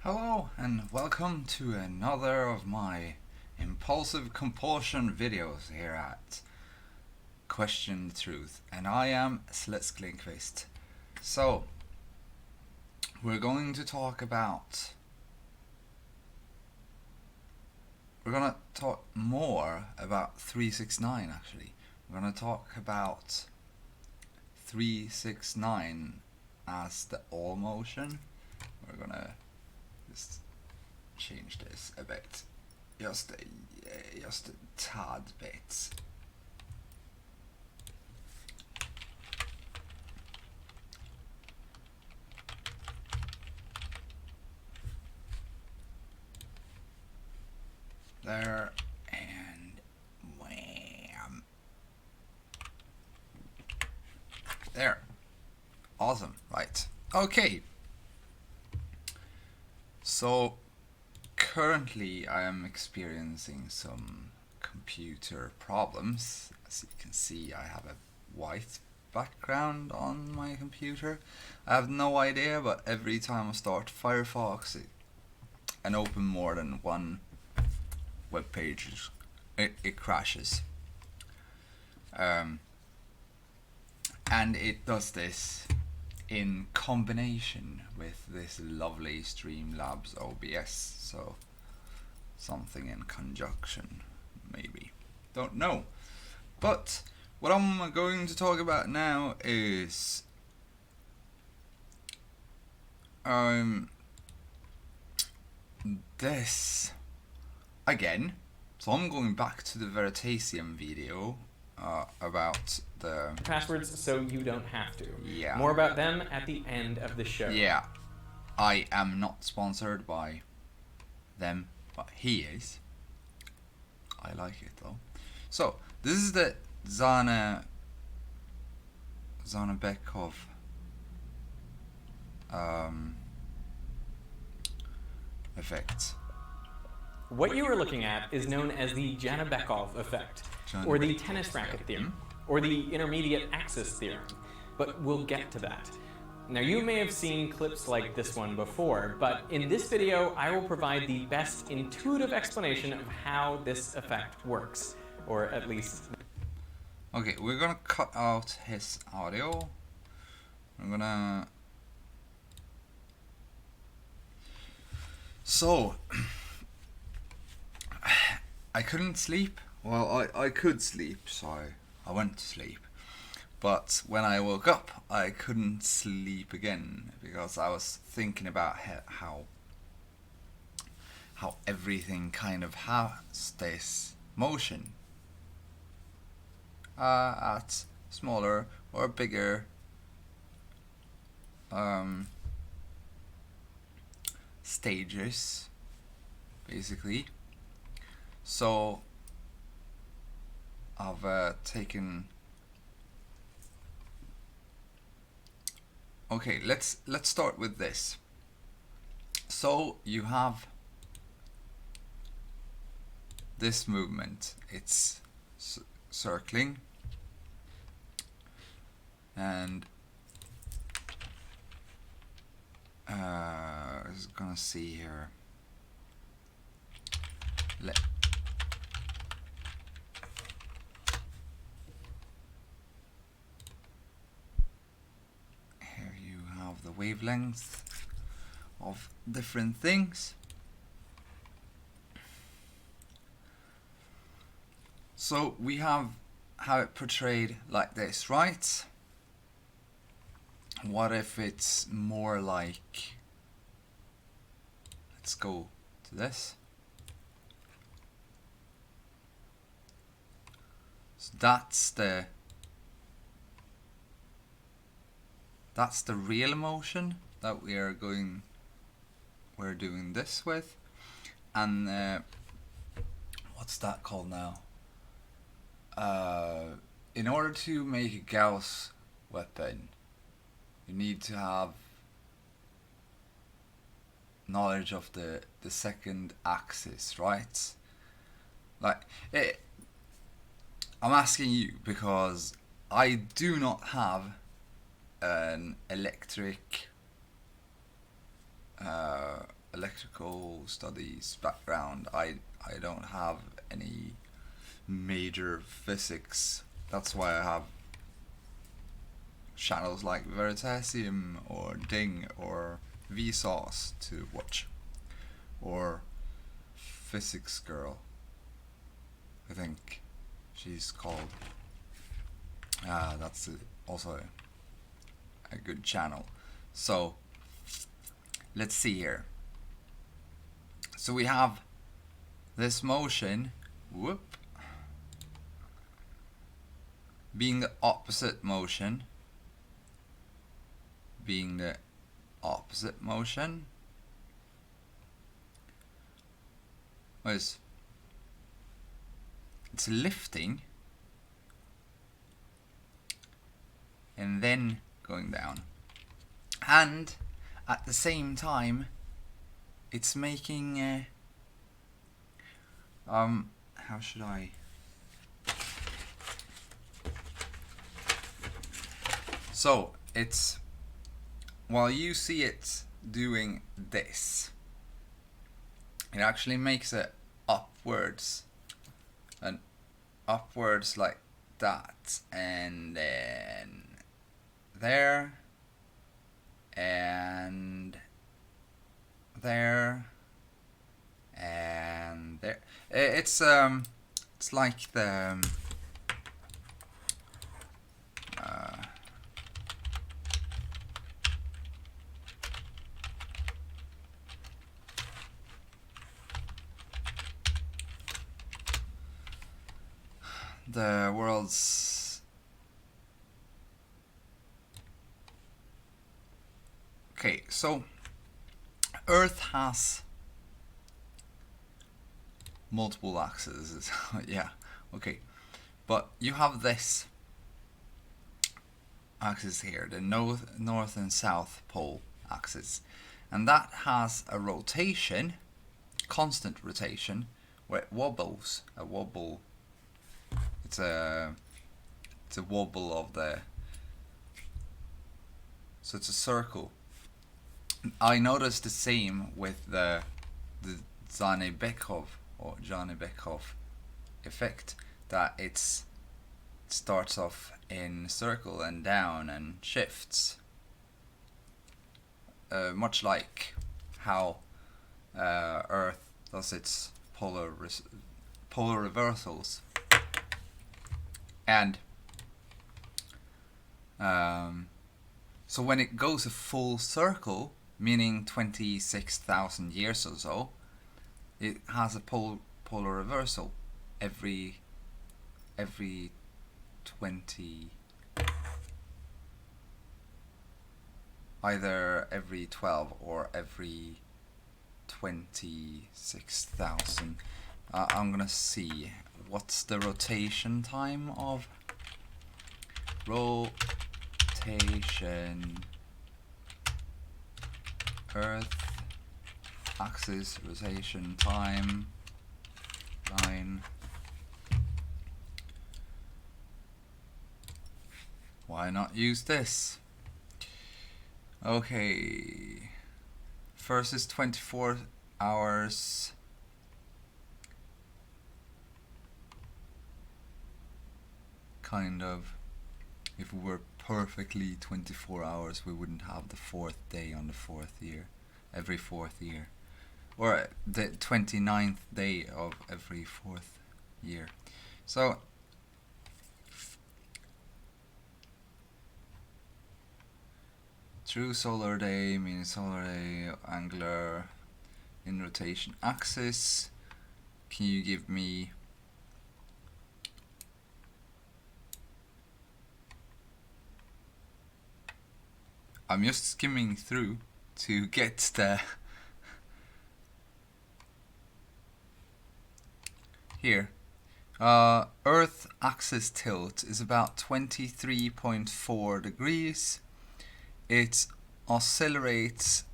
Hello and welcome to another of my impulsive compulsion videos here at Question the Truth, and I am Slisk Lindqvist. So we're going to talk more about 369 actually. We're going to talk about 369 as the all motion. We're going to just change this a bit, just a tad bit. There, and wham. There. Awesome, right. Okay. So currently I am experiencing some computer problems. As you can see, I have a white background on my computer. I have no idea, but every time I start Firefox and open more than one web page, it crashes. And it does this in combination with this lovely Streamlabs OBS, so something in conjunction, maybe. Don't know. But what I'm going to talk about now is this again. So I'm going back to the Veritasium video about the passwords so you don't have to. Yeah. More about them at the end of the show. Yeah. I am not sponsored by them, but he is. I like it though. So this is the Dzhanibekov effect. What you are looking at is known as the Dzhanibekov Effect, or the tennis racket theorem, or the intermediate axis theorem, but we'll get to that. Now you may have seen clips like this one before, but in this video I will provide the best intuitive explanation of how this effect works, or at least... Okay, we're gonna cut out his audio. I'm gonna... So... I couldn't sleep. Well, I could sleep, so I went to sleep. But when I woke up, I couldn't sleep again because I was thinking about how everything kind of has this motion at smaller or bigger stages, basically. So I've taken... Okay, let's start with this. So you have this movement. It's circling, and I was gonna see here. The wavelengths of different things. So we have it portrayed like this, right? What if it's more like, let's go to this. So that's the real motion that we're doing this with, and what's that called now? In order to make a Gauss weapon, you need to have knowledge of the second axis, right? Like, I'm asking you because I do not have an electric electrical studies background. I don't have any major physics. That's why I have channels like Veritasium or Ding or Vsauce to watch, or Physics Girl, I think she's called. That's also a good channel. So let's see here. So we have this motion, whoop, being the opposite motion, it's lifting and then going down, and at the same time it's making how should I, so it's, while you see it doing this, it actually makes it upwards and upwards like that, and then there and there and there. It's like the world's, okay, so Earth has multiple axes. Yeah, okay, but you have this axis here, the north and south pole axis, and that has a rotation, constant rotation, where it wobbles. A wobble, it's a wobble of the, so it's a circle. I noticed the same with the Dzhanibekov effect, that it starts off in circle and down and shifts, much like how Earth does its polar reversals. And so when it goes a full circle, meaning 26,000 years or so, it has a polar reversal every 20, either every 12 or every 26,000. I'm gonna see what's the rotation time of rotation Earth axis rotation time line. Why not use this? Okay, first is 24 hours. Kind of. If we were perfectly 24 hours, we wouldn't have the 4th day on the 4th year, every 4th year, or the 29th day of every 4th year. So true solar day means solar day angular in rotation axis. Can you give me I'm just skimming through to get the here. Earth axis tilt is about 23.4 degrees. It oscillates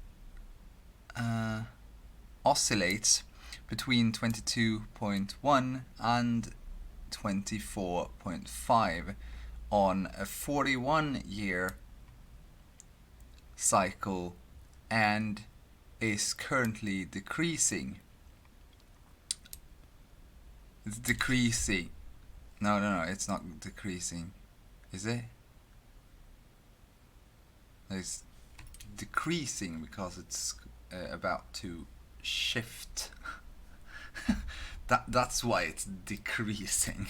between 22.1 and 24.5 on a 41-year cycle and is currently decreasing. It's decreasing. No, it's not decreasing. Is it? It's decreasing because it's about to shift. That's why it's decreasing.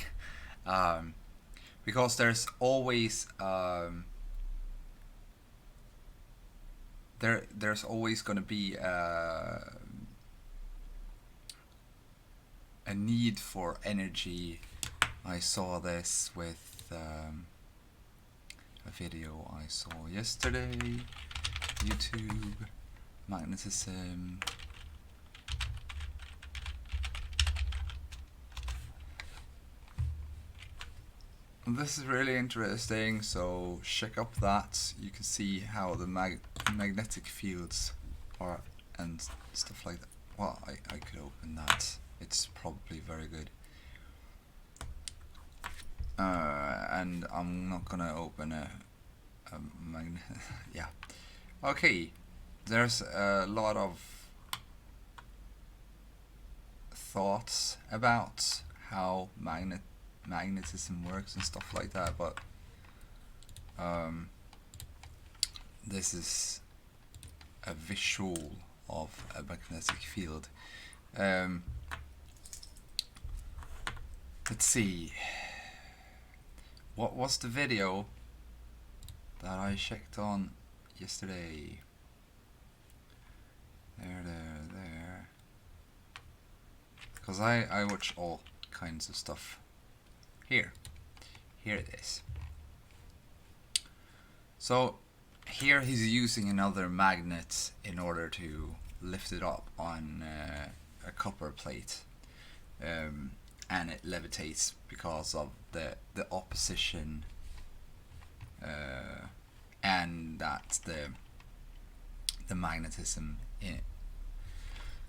Because there's always there's always going to be a need for energy. I saw this with a video I saw yesterday, YouTube, magnetism. This is really interesting, so check up that. You can see how the magnetic fields are and stuff like that. Well, I could open that. It's probably very good. And I'm not gonna open a magnet. Yeah. Okay. There's a lot of thoughts about how magnetism works and stuff like that, but this is a visual of a magnetic field. Let's see, what was the video that I checked on yesterday? There, because I watch all kinds of stuff. Here it is. So here he's using another magnet in order to lift it up on a copper plate, and it levitates because of the opposition, and that the magnetism in it.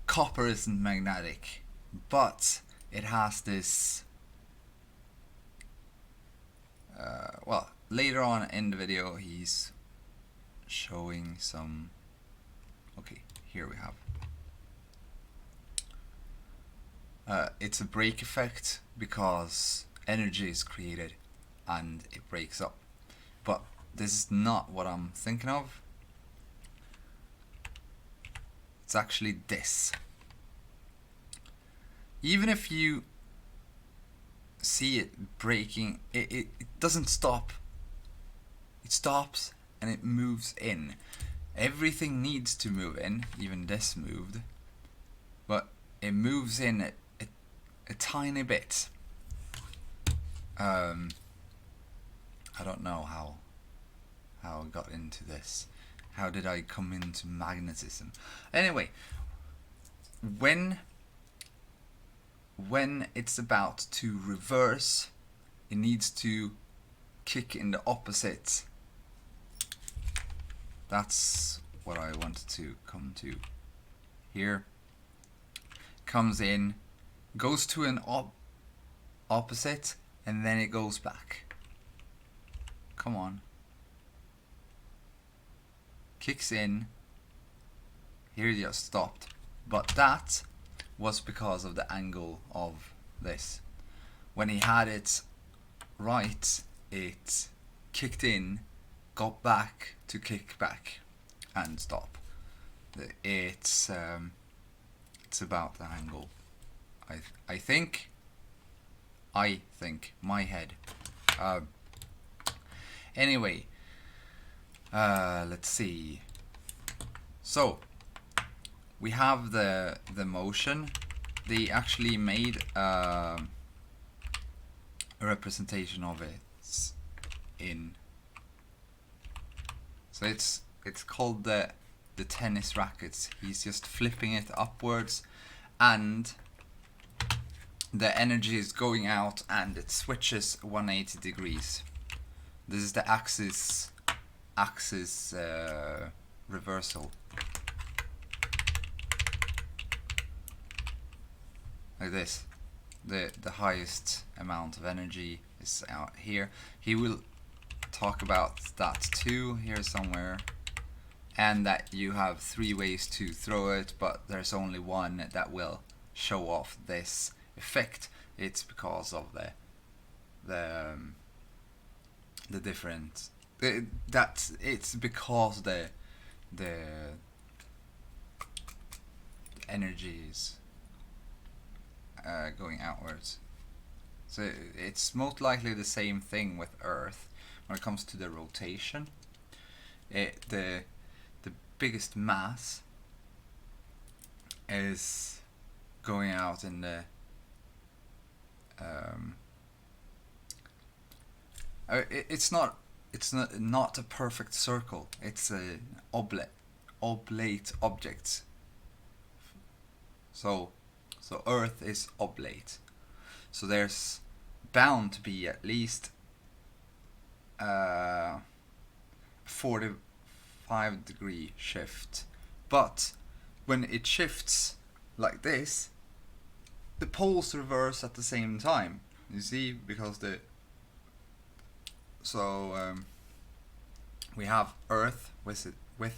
Copper isn't magnetic, but it has this. Well, later on in the video he's showing some. Okay, here we have. It's a break effect because energy is created and it breaks up. But this is not what I'm thinking of. It's actually this. Even if you see it breaking, it doesn't stop. It stops and it moves in. Everything needs to move in, even this moved, but it moves in a tiny bit. I don't know how I got into this. How did I come into magnetism? Anyway, when it's about to reverse, it needs to kick in the opposite. That's what I wanted to come to. Here comes in, goes to an opposite, and then it goes back. Come on. Kicks in. Here it just stopped. But that was because of the angle of this. When he had it right, it kicked in, got back to kick back and stop. It's about the angle. I think my head. Anyway, let's see. So we have the motion. They actually made a representation of it in. So it's called the tennis rackets. He's just flipping it upwards, and the energy is going out, and it switches 180 degrees. This is the axis reversal. Like this. The highest amount of energy is out here. He will talk about that too here somewhere. and that you have 3 ways to throw it, but there's only one that will show off this effect. It's because of the different it's because the energy is going outwards. So it's most likely the same thing with Earth when it comes to the rotation. The biggest mass is going out in the it's not a perfect circle. It's a oblate object. So Earth is oblate. So there's bound to be at least 45-degree shift. But when it shifts like this, the poles reverse at the same time. You see, because we have Earth with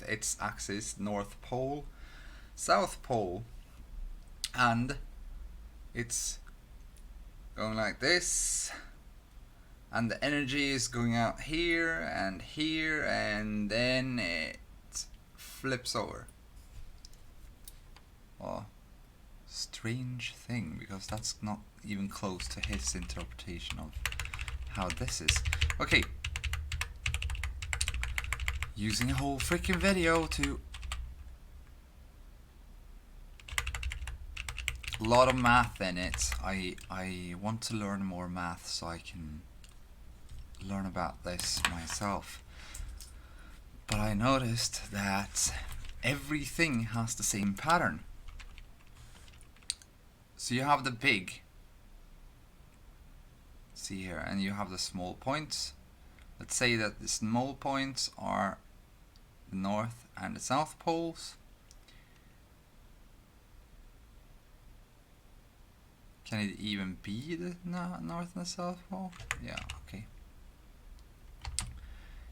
its axis, North Pole, South Pole, and it's going like this, and the energy is going out here, and then it flips over. Oh, strange thing, because that's not even close to his interpretation of how this is. Okay, using a whole freaking video to a lot of math in it. I want to learn more math so I can learn about this myself. But I noticed that everything has the same pattern. So you have the big, see here, and you have the small points. Let's say that the small points are the North and the South poles. Can it even be the North and the South pole? Yeah, okay.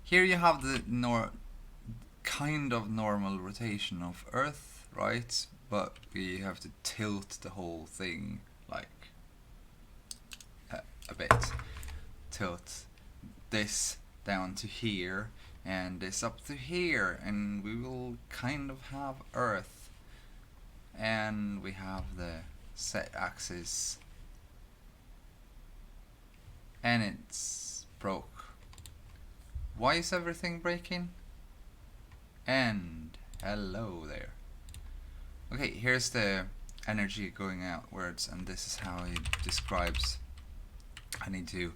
Here you have the kind of normal rotation of Earth, right? But we have to tilt the whole thing like a bit. Tilt this down to here and this up to here, and we will kind of have Earth, and we have the set axis, and it's broke. Why is everything breaking? And hello there. Okay, here's the energy going outwards, and this is how he describes. I need to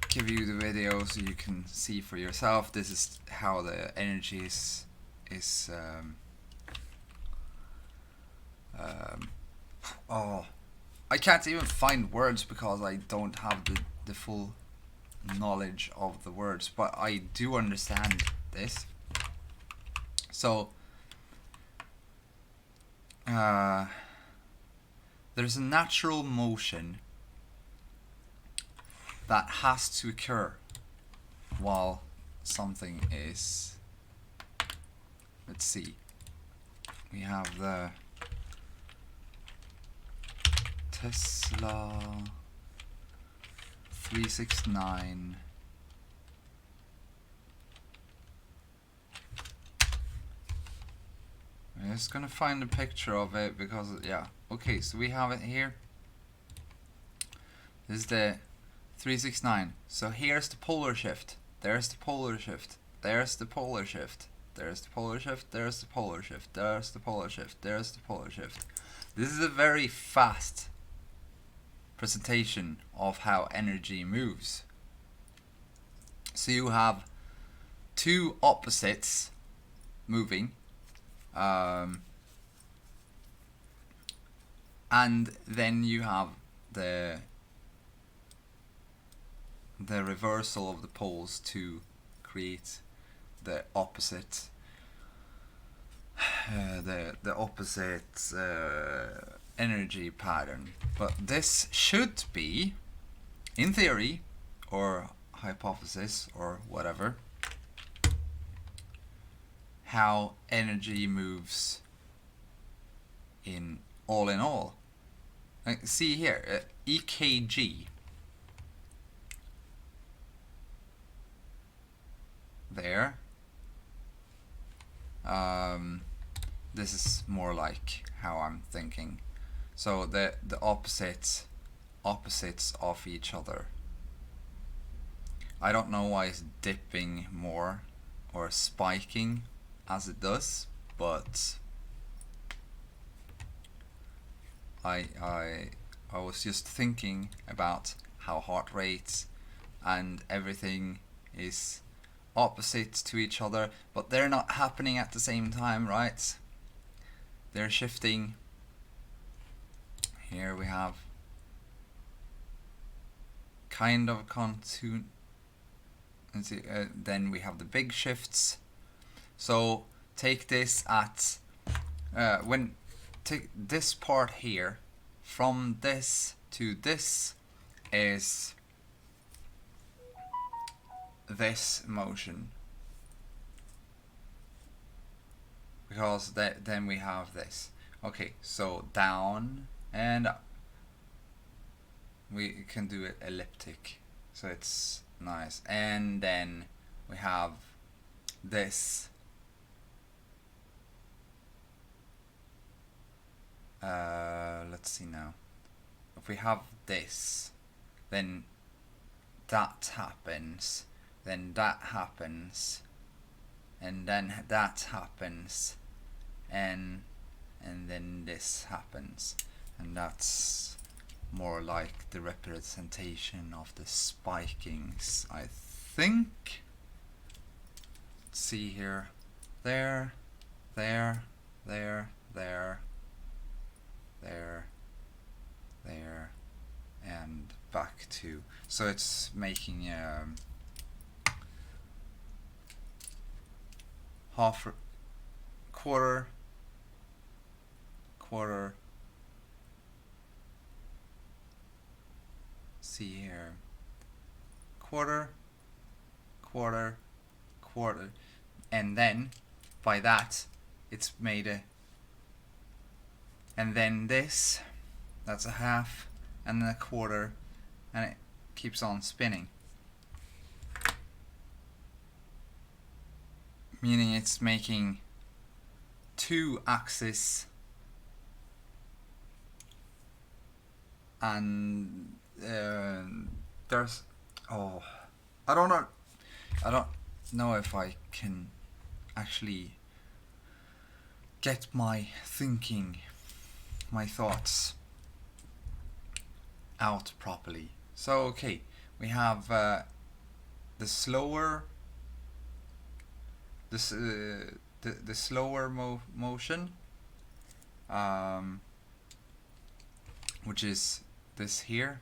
give you the video so you can see for yourself. This is how the energy is oh, I can't even find words because I don't have the full knowledge of the words, but I do understand this. So there's a natural motion that has to occur while something is, let's see, we have the Tesla 369. I'm just gonna find a picture of it because, yeah. Okay, so we have it here. This is the 369. So here's the polar shift. There's the polar shift. There's the polar shift. There's the polar shift. There's the polar shift. There's the polar shift. There's the polar shift. This is a very fast presentation of how energy moves. So you have two opposites moving, and then you have the reversal of the poles to create the opposite the opposite energy pattern. But this should be, in theory or hypothesis or whatever, how energy moves in all. Like, see here, EKG. There. This is more like how I'm thinking. So the opposites of each other. I don't know why it's dipping more or spiking as it does, but I was just thinking about how heart rates and everything is opposite to each other, but they're not happening at the same time, right? They're shifting. Here we have kind of continu. Then we have the big shifts. So take this at take this part here, from this to this is this motion, because then we have this. Okay, so down and up. We can do it elliptic, so it's nice. And then we have this. Let's see now. If we have this, then that happens, then that happens, and then that happens, and then this happens, and that's more like the representation of the spikings, I think. Let's see here. There, there, there, there, there, there, and back to. So it's making half, quarter, quarter. See here, quarter, quarter, quarter, and then by that it's made a, and then this, that's a half, and then a quarter, and it keeps on spinning, meaning it's making two axes, and there's, oh, I don't know if I can actually get my thinking, my thoughts out properly. So okay, we have the slower, the slower motion, which is this here,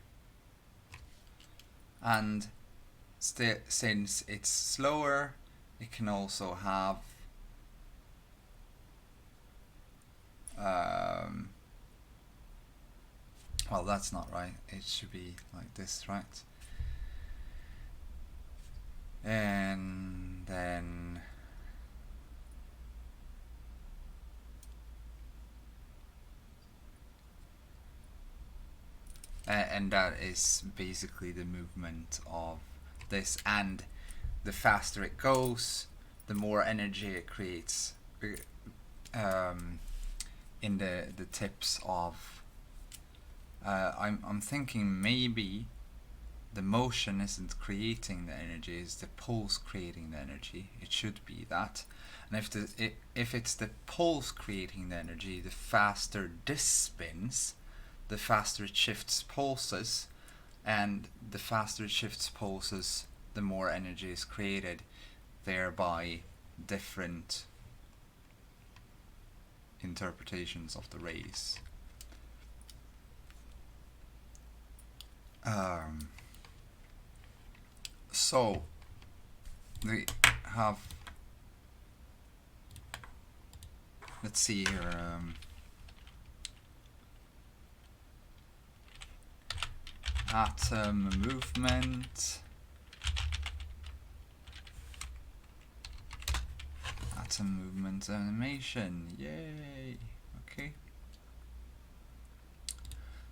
and since it's slower, it can also have well, that's not right, it should be like this, right? And then and that is basically the movement of this, and the faster it goes, the more energy it creates in the tips of I'm thinking maybe the motion isn't creating the energy, it's the pulse creating the energy. It should be that. And if it's the pulse creating the energy, the faster this spins, the faster it shifts pulses, and the faster it shifts pulses, the more energy is created, thereby different interpretations of the rays. So we have, let's see here, atom movement, some movement animation. Yay! Okay.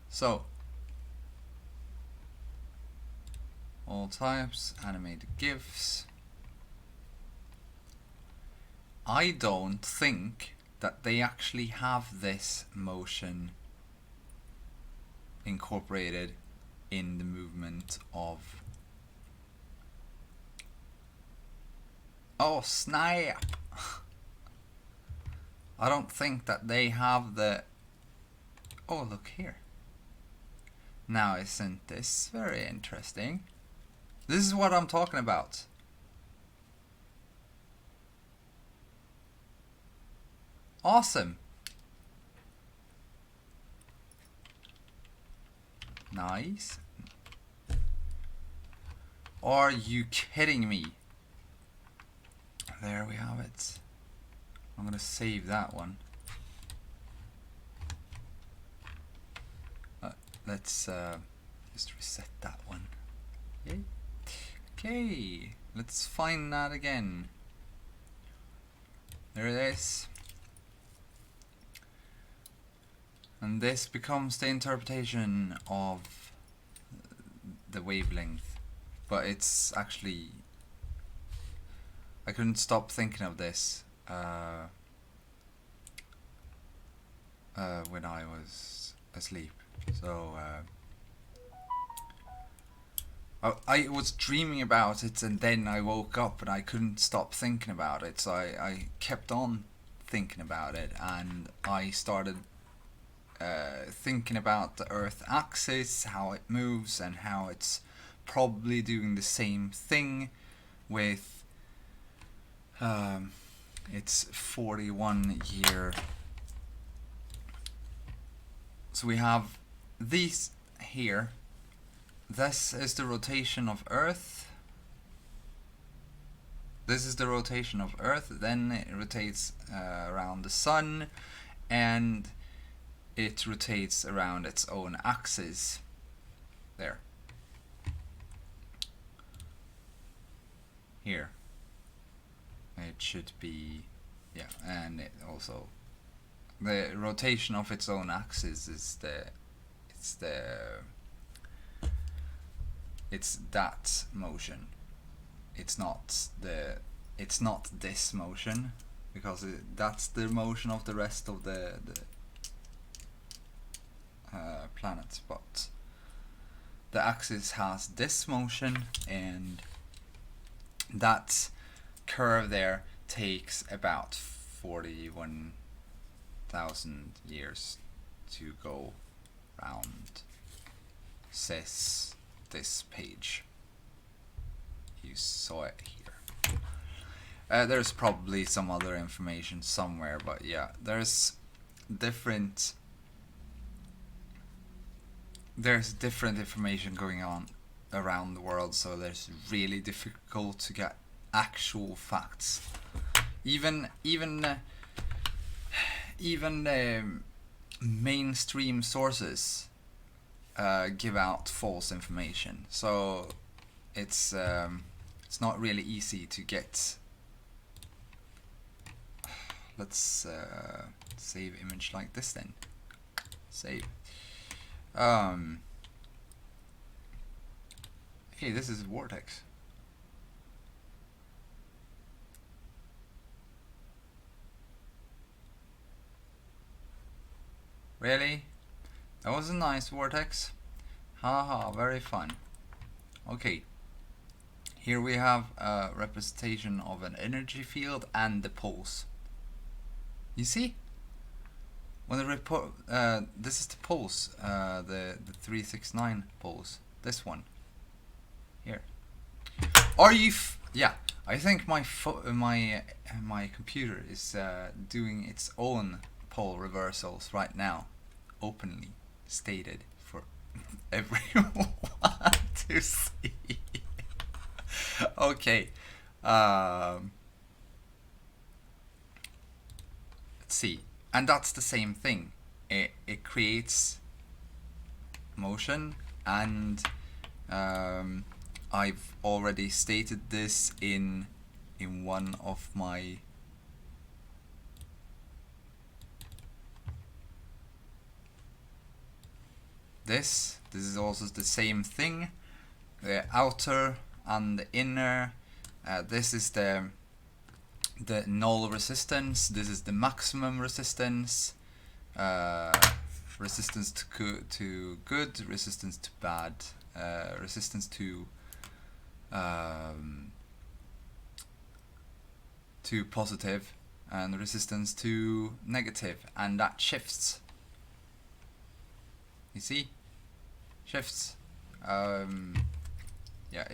So, all types, animated GIFs. I don't think that they actually have this motion incorporated in the movement of... Oh snap! I don't think that they have the... Oh, look here. Now isn't this very interesting? This is what I'm talking about. Awesome. Nice. Are you kidding me? There we have it. I'm gonna save that one. Let's just reset that one. Okay. Okay, let's find that again. There it is. And this becomes the interpretation of the wavelength. But it's actually... I couldn't stop thinking of this when I was asleep. So I was dreaming about it, and then I woke up and I couldn't stop thinking about it. So I kept on thinking about it, and I started thinking about the Earth axis, how it moves, and how it's probably doing the same thing with its 41-year. So we have these here. This is the rotation of Earth. This is the rotation of Earth. Then it rotates around the Sun, and it rotates around its own axis. There. Here. It should be, yeah, and it also, the rotation of its own axis is it's that motion. It's not this motion, because that's the motion of the rest of the planet, but the axis has this motion, and that curve there takes about 41,000 years to go round, says this page. You saw it here. There's probably some other information somewhere, but yeah, there's different information going on around the world, so it's really difficult to get actual facts. Even mainstream sources give out false information, so it's not really easy to get. Let's save image like this then. Save. Hey, this is vortex. Really? That was a nice vortex. Haha, very fun. Okay. Here we have a representation of an energy field and the pulse. You see? When the report, this is the pulse, the 369 pulse. This one. Here. Are you? Yeah. I think my my computer is doing its own pole reversals right now, openly stated for everyone to see. Okay. Let's see. And that's the same thing. It creates motion, and I've already stated this in one of my this is also the same thing. The outer and the inner. This is the null resistance. This is the maximum resistance. Resistance to good, resistance to bad, resistance to positive, and resistance to negative, and that shifts. You see, shifts. Yeah,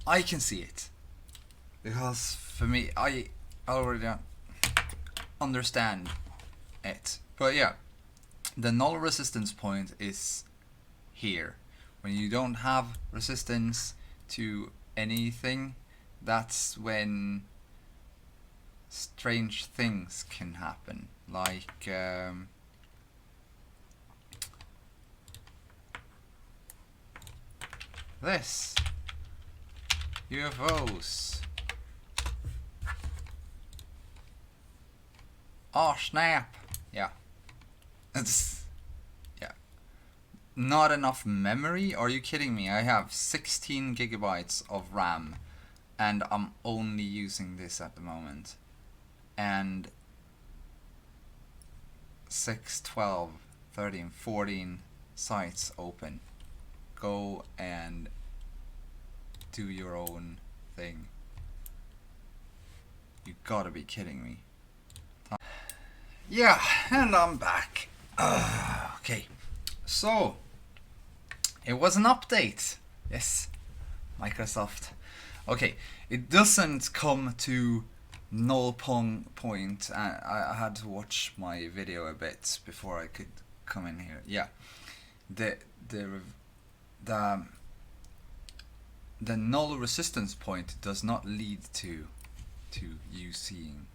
I can see it because for me, I already understand it. But yeah, the null resistance point is here. When you don't have resistance to anything, that's when strange things can happen, like this. UFOs. Oh snap! Yeah. It's not enough memory? Are you kidding me? I have 16 gigabytes of RAM and I'm only using this at the moment. And 6, 12, 13, 14 sites open. Go and do your own thing. You gotta be kidding me. Yeah, and I'm back. Okay, so it was an update. Yes, Microsoft. Okay, it doesn't come to null point. I had to watch my video a bit before I could come in here. Yeah, the null resistance point does not lead to you seeing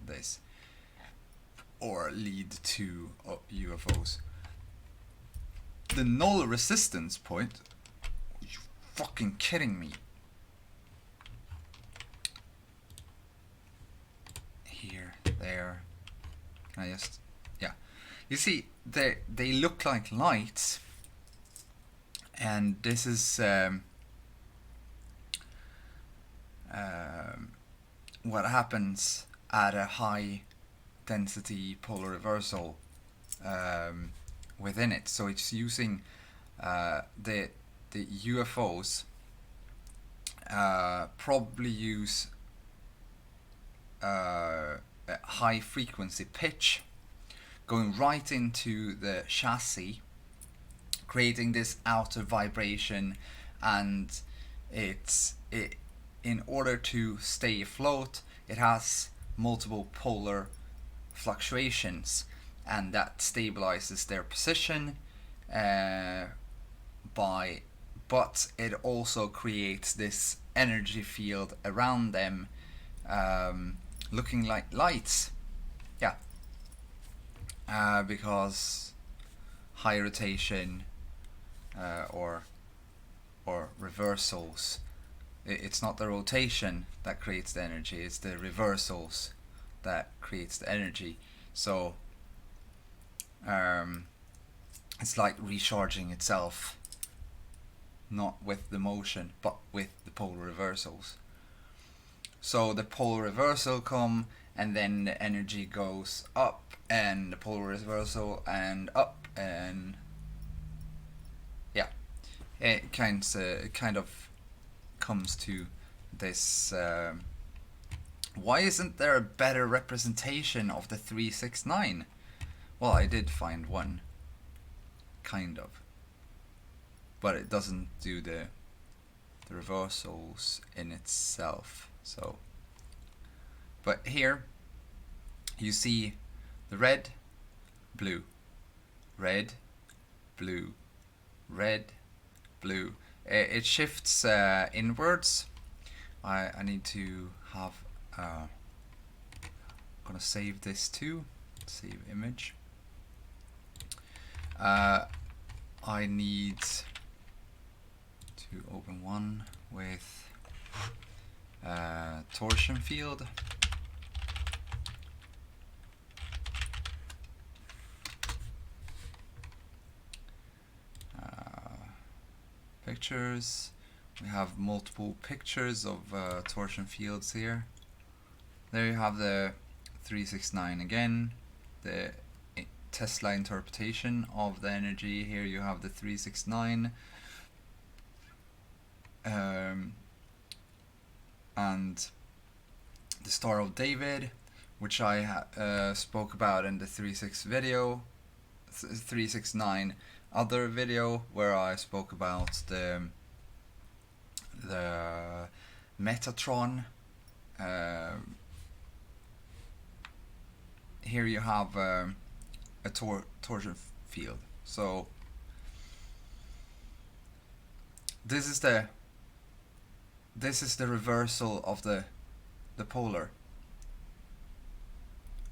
this, or lead to UFOs. The null resistance point? Are you fucking kidding me? Here, there. Can I just... yeah. You see, they look like lights. And this is what happens at a high density polar reversal within it. So it's using the UFOs probably use a high frequency pitch going right into the chassis, creating this outer vibration, and in order to stay afloat, it has multiple polar fluctuations, and that stabilizes their position but it also creates this energy field around them, looking like lights. Yeah, because high rotation or reversals, it's not the rotation that creates the energy, it's the reversals that creates the energy. So it's like recharging itself, not with the motion but with the polar reversals. So the polar reversal come, and then the energy goes up, and the polar reversal and up, and yeah, it kind of comes to this. Why isn't there a better representation of the 369? Well, I did find one, kind of, but it doesn't do the reversals in itself. So, but here you see the red, blue, red, blue, red, blue. It shifts inwards. I need to have I'm gonna save this too. Save image. I need to open one with torsion field. pictures. We have multiple pictures of torsion fields here. There you have the 369 again, the Tesla interpretation of the energy. Here you have the 369 and the Star of David, which I spoke about in the 369 other video, where I spoke about the Metatron. Here you have a torsion field. So this is the reversal of the polar.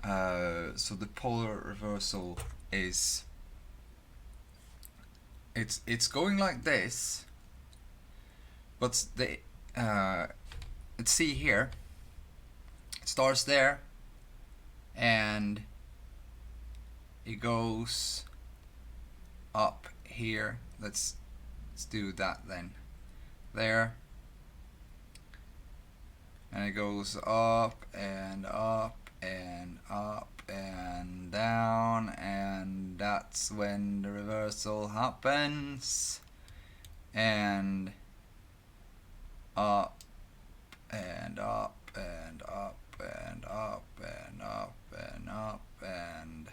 So the polar reversal is it's going like this, but the let's see here, it starts there and it goes up here. Let's do that then. There, and it goes up and up and up and down, and that's when the reversal happens, and up and up and up and up and up and up, and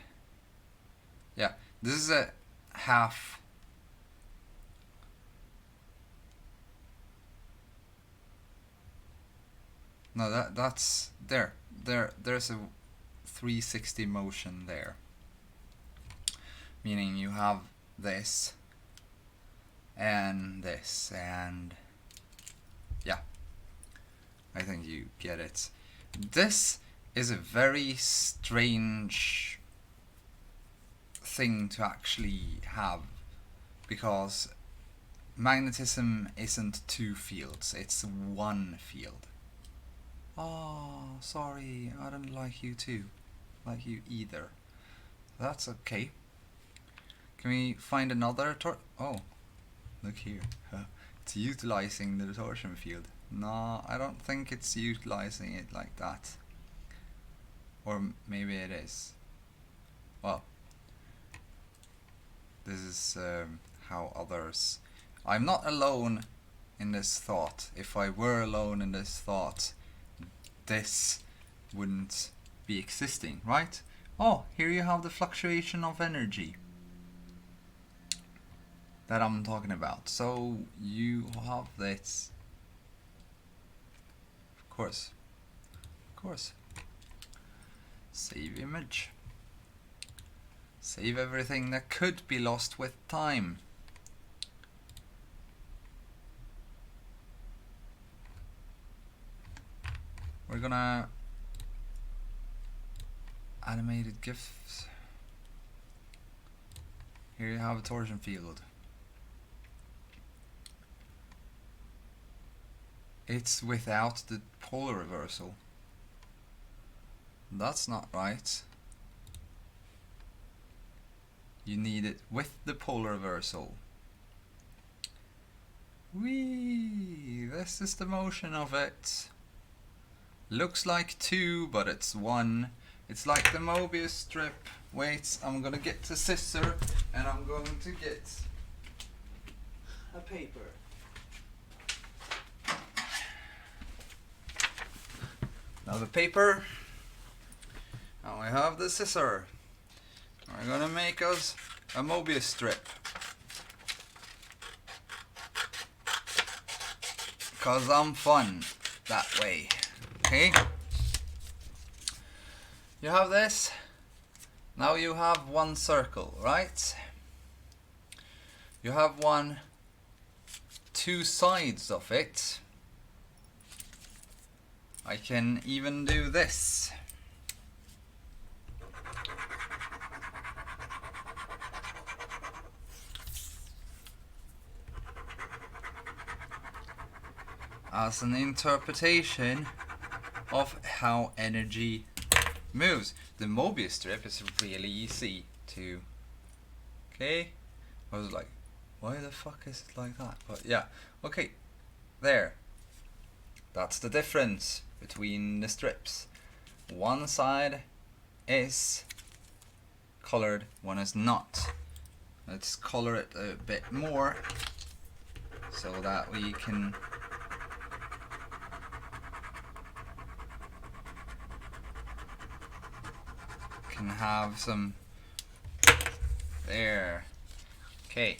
yeah, this is a half. No, that's there's a 360 motion there, meaning you have this and this, and yeah, I think you get it. This is a very strange thing to actually have, because magnetism isn't two fields, it's one field. Oh, sorry, I don't like you too. Like you either. That's okay. Can we find another oh, look here. It's utilizing the torsion field. No, I don't think it's utilizing it like that. Or maybe it is. Well, this is how others... I'm not alone in this thought. If I were alone in this thought, this wouldn't be existing, right? Oh, here you have the fluctuation of energy that I'm talking about. So you have this. Of course. Save image. Save everything that could be lost with time. We're gonna animated GIFs. Here you have a torsion field. It's without the polar reversal. That's not right. You need it with the polar reversal. Whee! This is the motion of it. Looks like two, but it's one. It's like the Mobius strip. Wait, I'm gonna get the scissor and I'm going to get a paper. Now the paper, and we have the scissor. We're gonna make us a Mobius strip, cause I'm fun that way. Okay, you have this. Now you have one circle, right? You have two sides of it. I can even do this. As an interpretation of how energy moves. The Mobius strip is really easy to... Okay? I was like, Why the fuck is it like that? But yeah, okay, there. That's the difference between the strips. One side is colored, one is not. Let's color it a bit more so that we can have some there. Okay,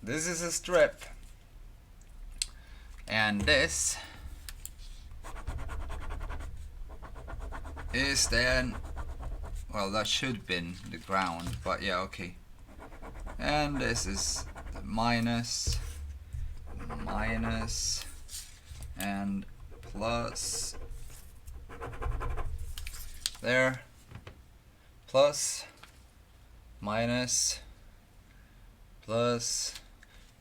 this is a strip, and this is then, well, that should have been the ground, but yeah, okay. And this is the minus, and plus there, plus, minus, plus,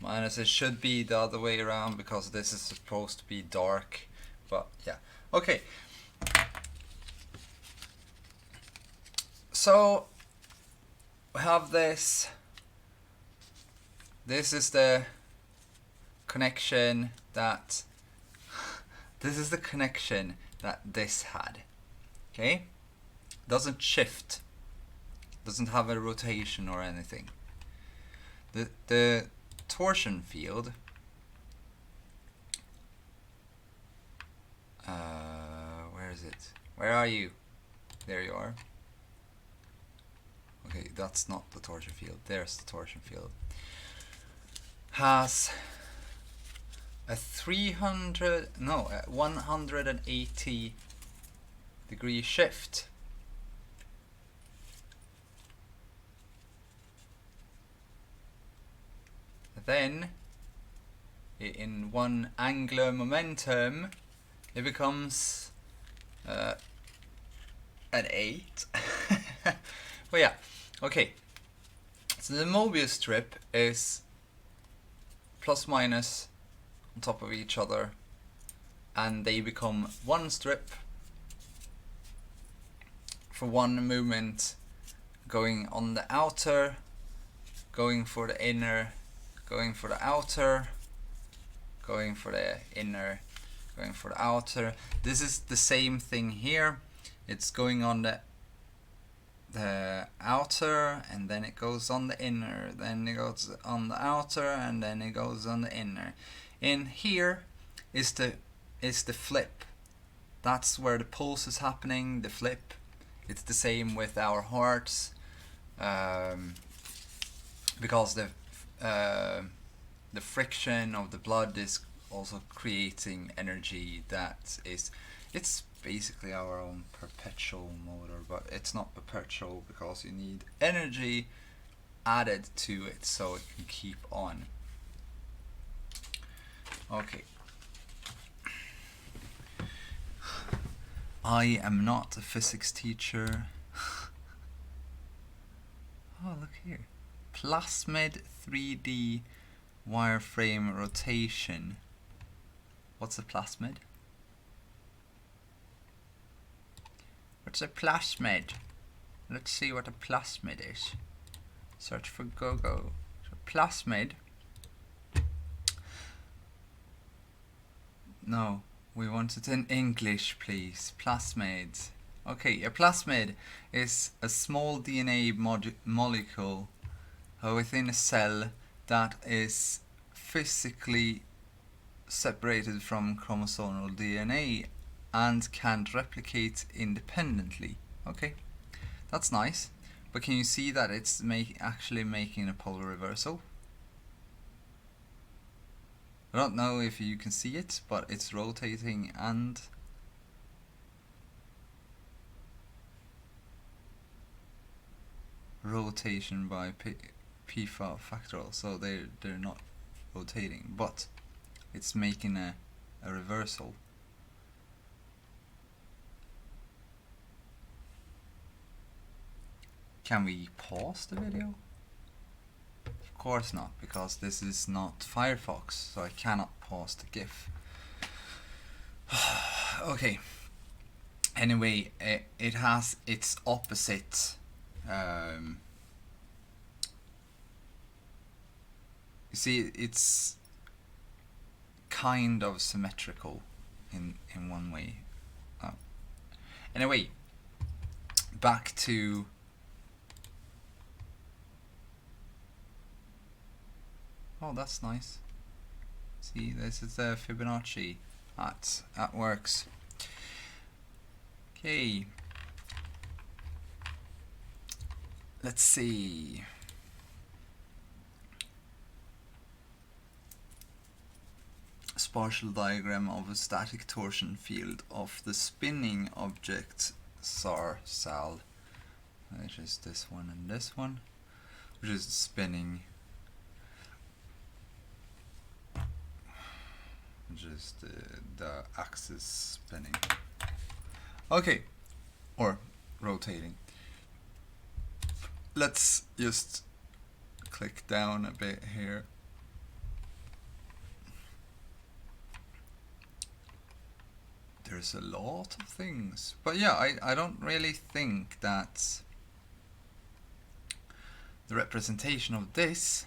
minus. It should be the other way around because this is supposed to be dark, but yeah, okay. So we have this. This is the connection that this had. Okay, doesn't shift, doesn't have a rotation or anything. The torsion field where is it? Where are you? There you are. Okay, that's not the torsion field. There's the torsion field. Has a 180 degree shift. Then, in one angular momentum, it becomes an 8. Well, yeah, okay. So the Mobius strip is plus minus on top of each other, and they become one strip for one movement, going on the outer, going for the inner, going for the outer, going for the inner, going for the outer. This is the same thing here. It's going on the outer, and then it goes on the inner, then it goes on the outer, and then it goes on the inner. In here is the flip. That's where the pulse is happening, the flip. It's the same with our hearts, because the friction of the blood is also creating energy that is, it's basically our own perpetual motor, but it's not perpetual because you need energy added to it so it can keep on. Okay. I am not a physics teacher. Oh, look here. Plasmid 3D wireframe rotation. What's a plasmid? What's a plasmid? Let's see what a plasmid is. Search for Google. So plasmid. No, we want it in English, please. Plasmid. Okay, a plasmid is a small DNA molecule within a cell that is physically separated from chromosomal DNA and can't replicate independently. Okay, that's nice, but can you see that it's actually making a polar reversal? I don't know if you can see it, but it's rotating and rotation by p factorial, so they're not rotating, but it's making a reversal. Can we pause the video? Of course not, because this is not Firefox, so I cannot pause the GIF. Okay. Anyway, it has its opposite You see, it's kind of symmetrical in one way. Anyway, back to that's nice. See, this is the Fibonacci. That works. Okay. Let's see. Spatial diagram of a static torsion field of the spinning object SAR-SAL, which is this one and this one, which is spinning, which is the axis spinning. Okay, or rotating. Let's just click down a bit here. There's a lot of things, but yeah, I don't really think that the representation of this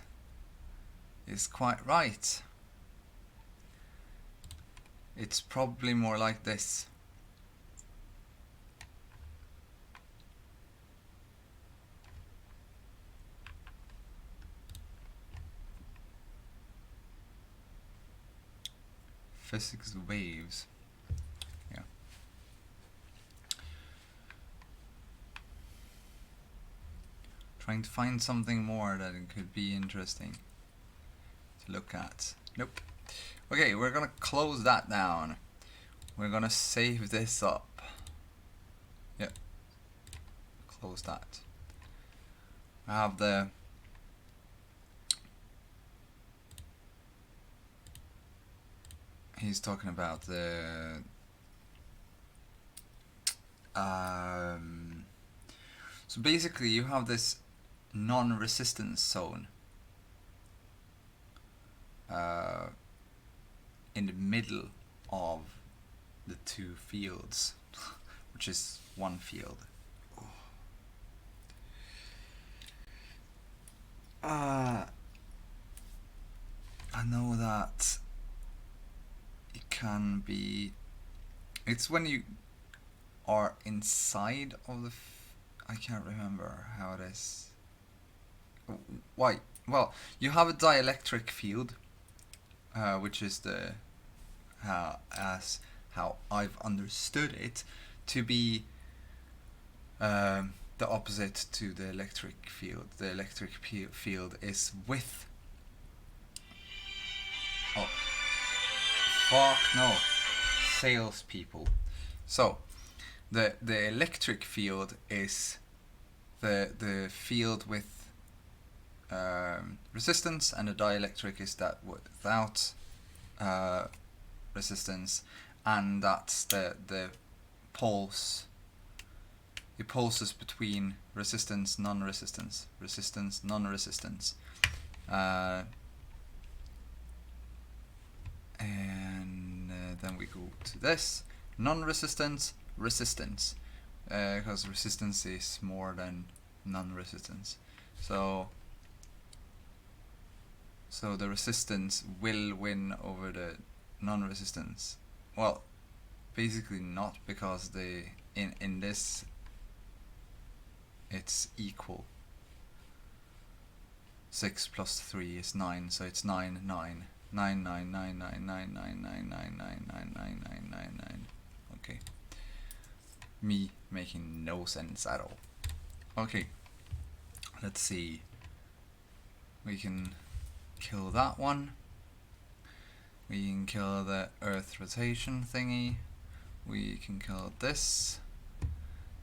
is quite right. It's probably more like this. Physics waves. Yeah. Trying to find something more that it could be interesting to look at. Nope. Okay, we're gonna close that down. We're gonna save this up. Yep. Close that. I have the he's talking about the so basically you have this non-resistance zone in the middle of the two fields, which is one field. I know that it can be, it's when you are inside of the I can't remember how it is. Why? Well, you have a dielectric field, which is the as how I've understood it to be the opposite to the electric field. The electric field is with. Oh, fuck no! Salespeople. So, the electric field is the field with resistance, and the dielectric is that without resistance, and that's the pulse. The pulses between resistance, non-resistance, resistance, non-resistance, and then we go to this non-resistance, resistance, because resistance is more than non-resistance. So the resistance will win over the non-resistance. Well, basically not, because in this it's equal. 6 plus 3 is 9, so it's 9, 9. 9, 9, 9, 9, 9, 9, 9, 9, 9, 9, 9, 9, 9, 9. Okay. Me making no sense at all. Okay. Let's see. We can kill that one. We can kill the Earth rotation thingy. We can kill this.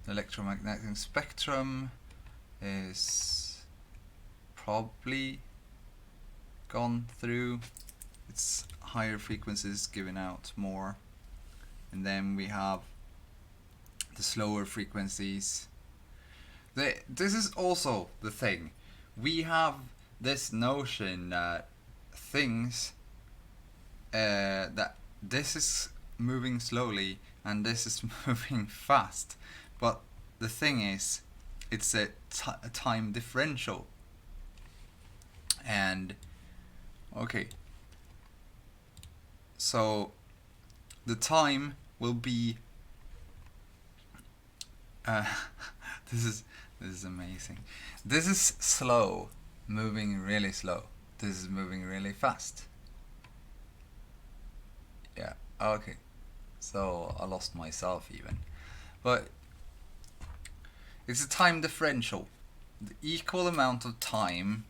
The electromagnetic spectrum is probably gone through. It's higher frequencies giving out more. And then we have the slower frequencies. This is also the thing. We have this notion that things that this is moving slowly and this is moving fast, but the thing is, it's a time differential, and Okay. So the time will be this is amazing. This is slow, moving really slow. This is moving really fast. Yeah, okay. So I lost myself even. But it's a time differential. The equal amount of time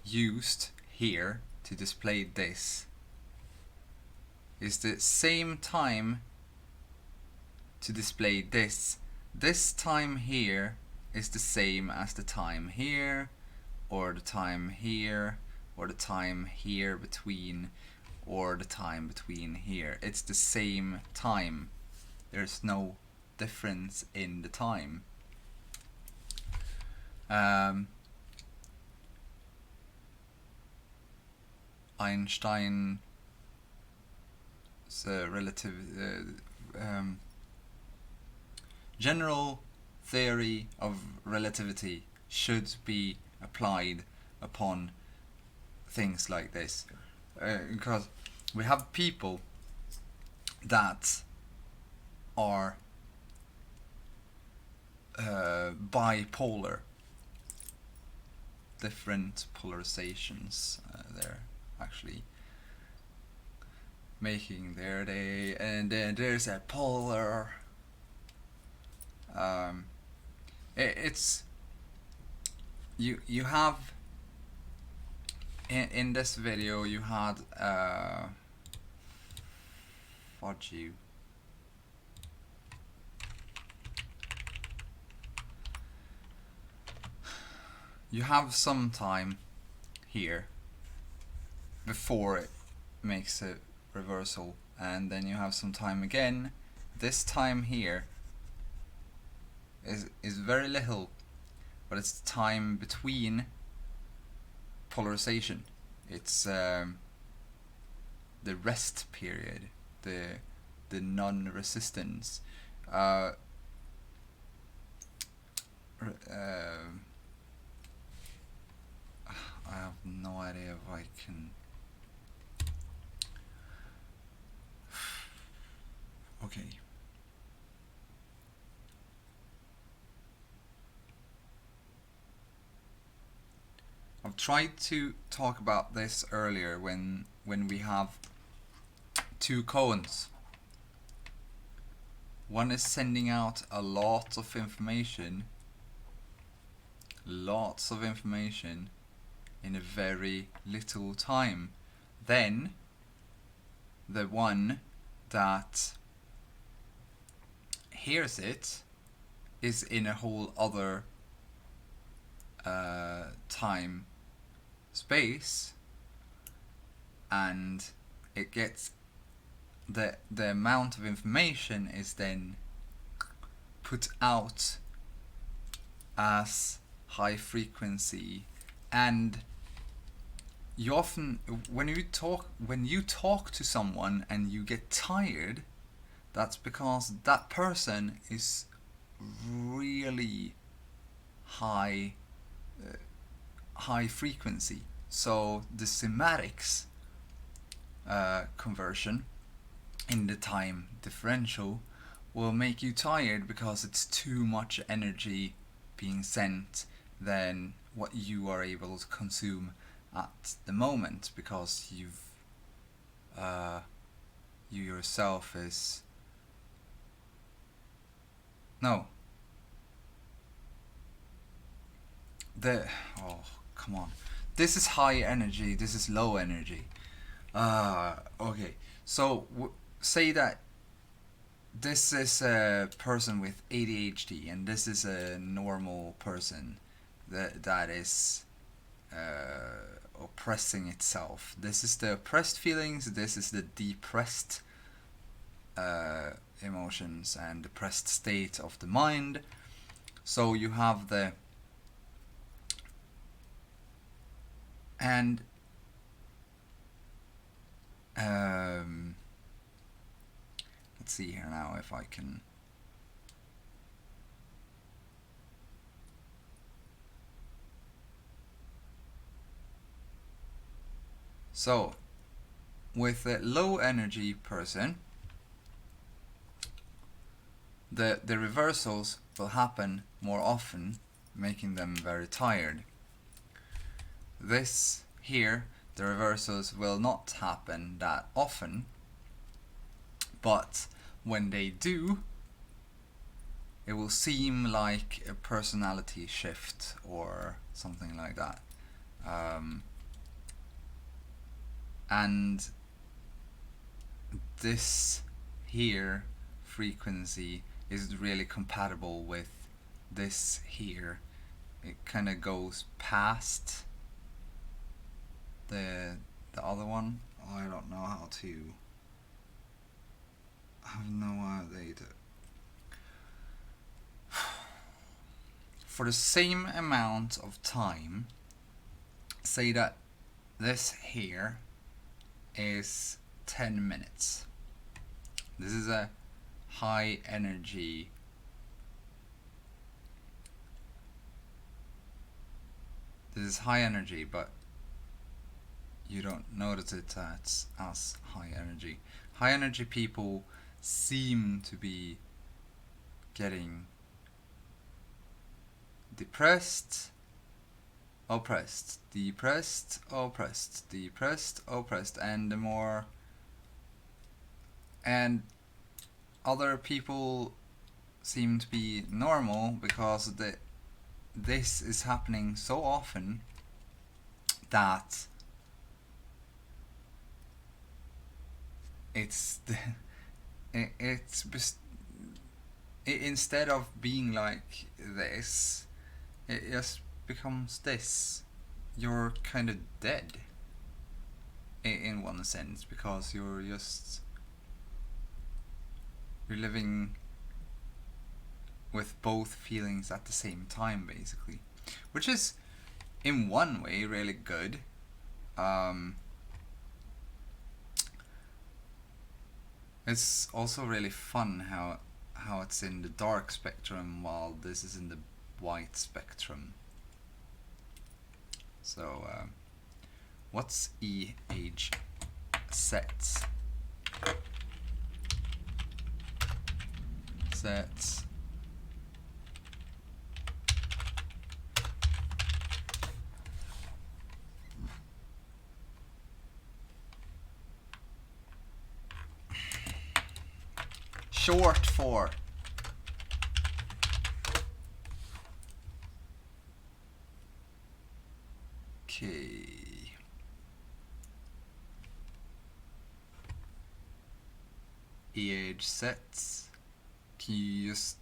used here to display this is the same time to display this. This time here is the same as the time here, or the time here, or the time here between, or the time between here. It's the same time. There's no difference in the time. Einstein's general theory of relativity should be applied upon things like this, because we have people that are bipolar, different polarizations. They're actually making their day, and then there's a polar. It's you have in this video you had fudge you. You have some time here before it makes a reversal, and then you have some time again. This time here is very little, but it's the time between polarization. It's the rest period, the non-resistance. I have no idea if I can. Okay. I've tried to talk about this earlier when we have two cones. One is sending out a lot of information, in a very little time. Then the one that hears it is in a whole other time space, and it gets the amount of information is then put out as high frequency. And you often, when you talk to someone and you get tired, that's because that person is really high frequency. So the cymetics conversion in the time differential will make you tired because it's too much energy being sent than what you are able to consume at the moment, because you yourself is oh come on, this is high energy, this is low energy. Okay, so say that this is a person with ADHD and this is a normal person that is oppressing itself. This is the oppressed feelings, this is the depressed emotions and depressed state of the mind. So you have the and let's see here now if I can. So with a low energy person, the reversals will happen more often, making them very tired. This here, the reversals will not happen that often, but when they do, it will seem like a personality shift or something like that. And this here frequency is really compatible with this here. It kind of goes past the other one. I don't know how to. I have no idea. For the same amount of time, say that this here is 10 minutes. This is a high energy but you don't notice it as high energy. High energy people seem to be getting depressed, oppressed, depressed, oppressed, depressed, oppressed, and the more, and other people seem to be normal because this is happening so often that instead of being like this, it just becomes this. You're kind of dead in one sense, because you're living with both feelings at the same time, basically, which is in one way really good. It's also really fun how it's in the dark spectrum while this is in the white spectrum. So what's EH sets? Sets short for EH sets. Can you just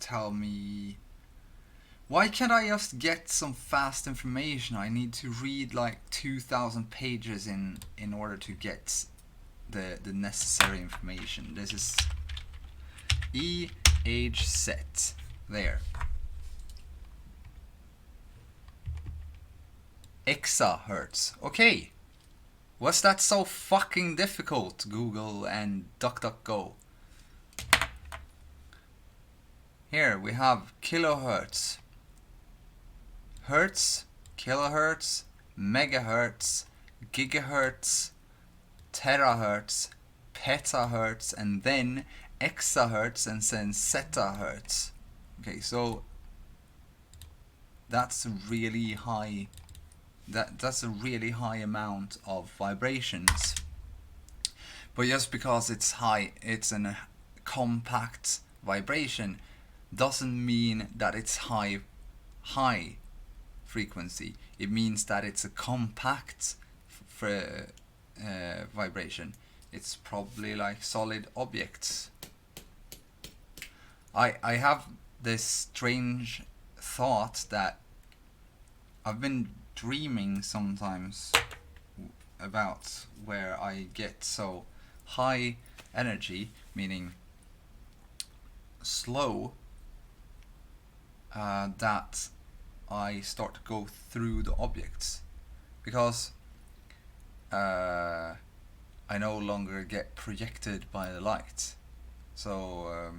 tell me, why can't I just get some fast information? I need to read like 2,000 pages in order to get the necessary information. This is EH set there. Exahertz. Okay. Was that so fucking difficult, Google and DuckDuckGo? Here we have kilohertz, hertz, kilohertz, megahertz, gigahertz, terahertz, petahertz, and then exahertz, and then zetahertz. Okay, so that's really high. That's a really high amount of vibrations. But just because it's high, it's a compact vibration, doesn't mean that it's high frequency. It means that it's a compact vibration. It's probably like solid objects. I have this strange thought that I've been dreaming sometimes about where I get so high energy, meaning slow, that I start to go through the objects, because I no longer get projected by the light, so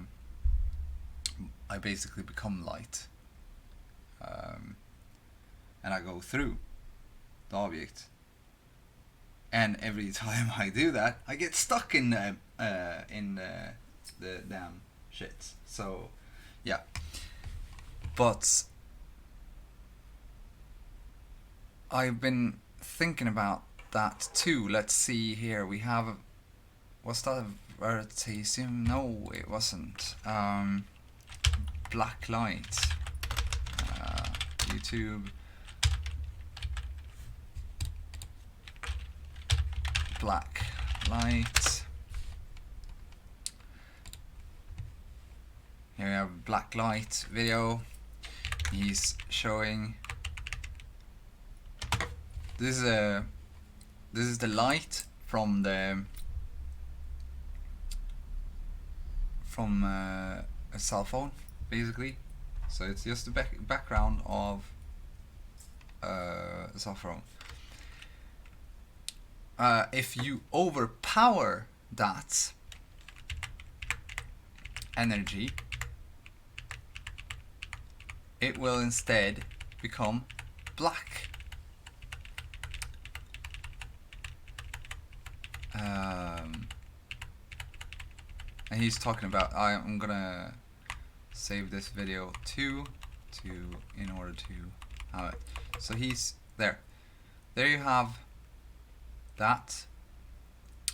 I basically become light, and I go through the object. and every time I do that, I get stuck in the damn shit. So, yeah. But I've been thinking about that too. Let's see here. We have, was that a veritasium? No, it wasn't. Black light. YouTube. Black light. Here we have black light video. He's showing. This is the light from a cell phone, basically. So it's just the background of a cell phone. If you overpower that energy, it will instead become black. And he's talking about, I'm gonna save this video too, in order to have it. So he's there. There you have that,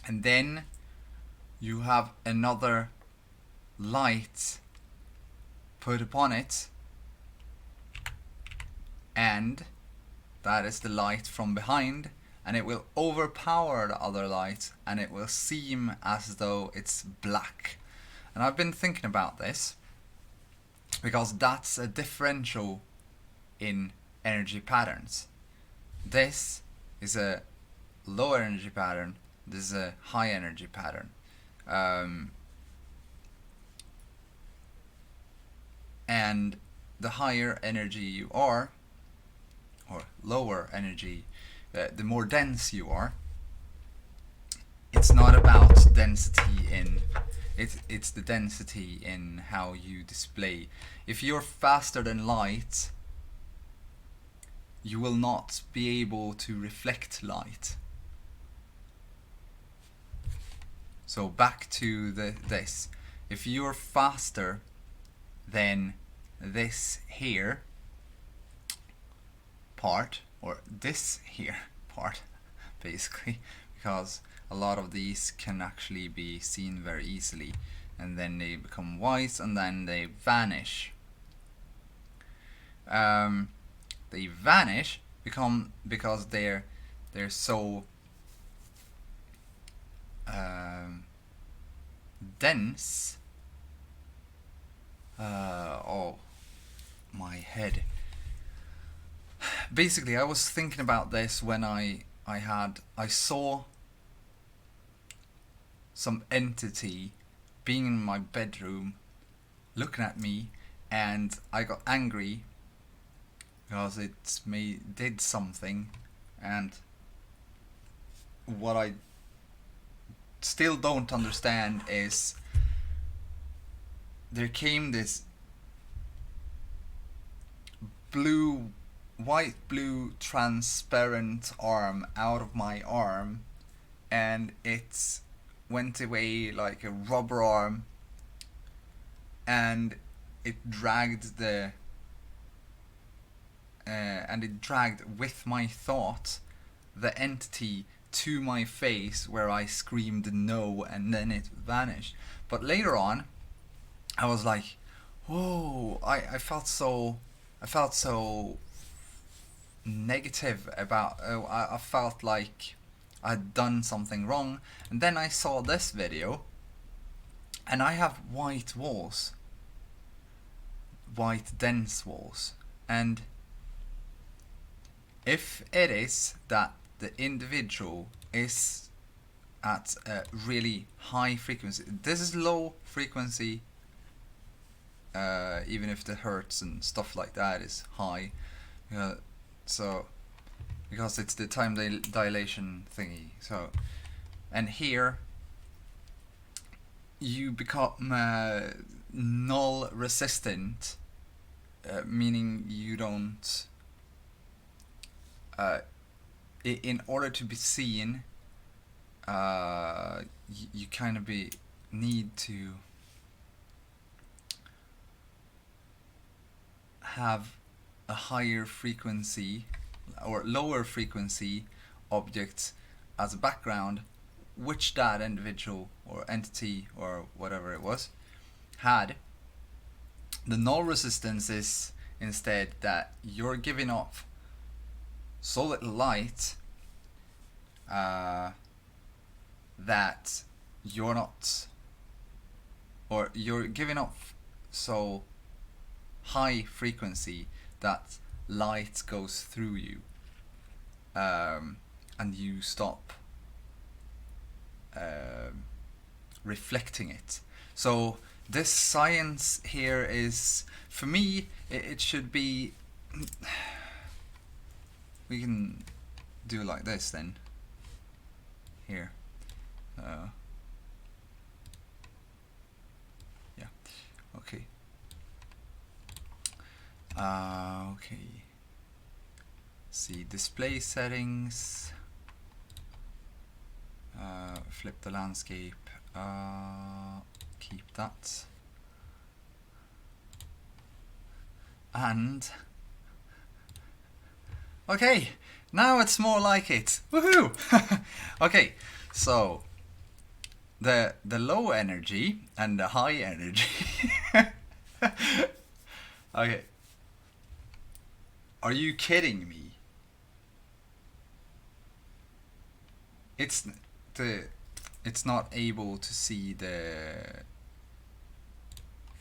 and then you have another light put upon it, and that is the light from behind, and it will overpower the other light, and it will seem as though it's black. And I've been thinking about this because that's a differential in energy patterns. This is a low energy pattern, this is a high energy pattern. And the higher energy you are, or lower energy, the more dense you are, it's not about density in, it's the density in how you display. If you're faster than light, you will not be able to reflect light. So back to this. If you're faster than this here part, or this here part, basically, because a lot of these can actually be seen very easily, and then they become white and then they vanish. They vanish because they're so dense. Oh, my head. Basically, I was thinking about this when I saw some entity being in my bedroom looking at me, and I got angry because it did something. And what I still don't understand is there came this white blue transparent arm out of my arm, and it went away like a rubber arm, and it dragged with my thought the entity to my face, where I screamed no, and then it vanished. But later on I was like, whoa, I felt so negative about, I felt like I'd done something wrong. And then I saw this video, and I have white walls, white dense walls, and if it is that the individual is at a really high frequency, this is low frequency, even if the hertz and stuff like that is high, so because it's the time dilation thingy. So, and here you become null resistant, meaning you don't, in order to be seen, you kind of need to have a higher frequency or lower frequency object as a background, which that individual or entity or whatever it was had. The null resistance is instead that you're giving off so little light that you're not, or you're giving off so high frequency that light goes through you, and you stop reflecting it. So this science here is, for me, it should be, we can do like this then, here. Yeah, okay. Okay. See, display settings. Flip the landscape. Keep that. And okay, now it's more like it. Woohoo! Okay, so the low energy and the high energy. Okay. Are you kidding me? It's not able to see the.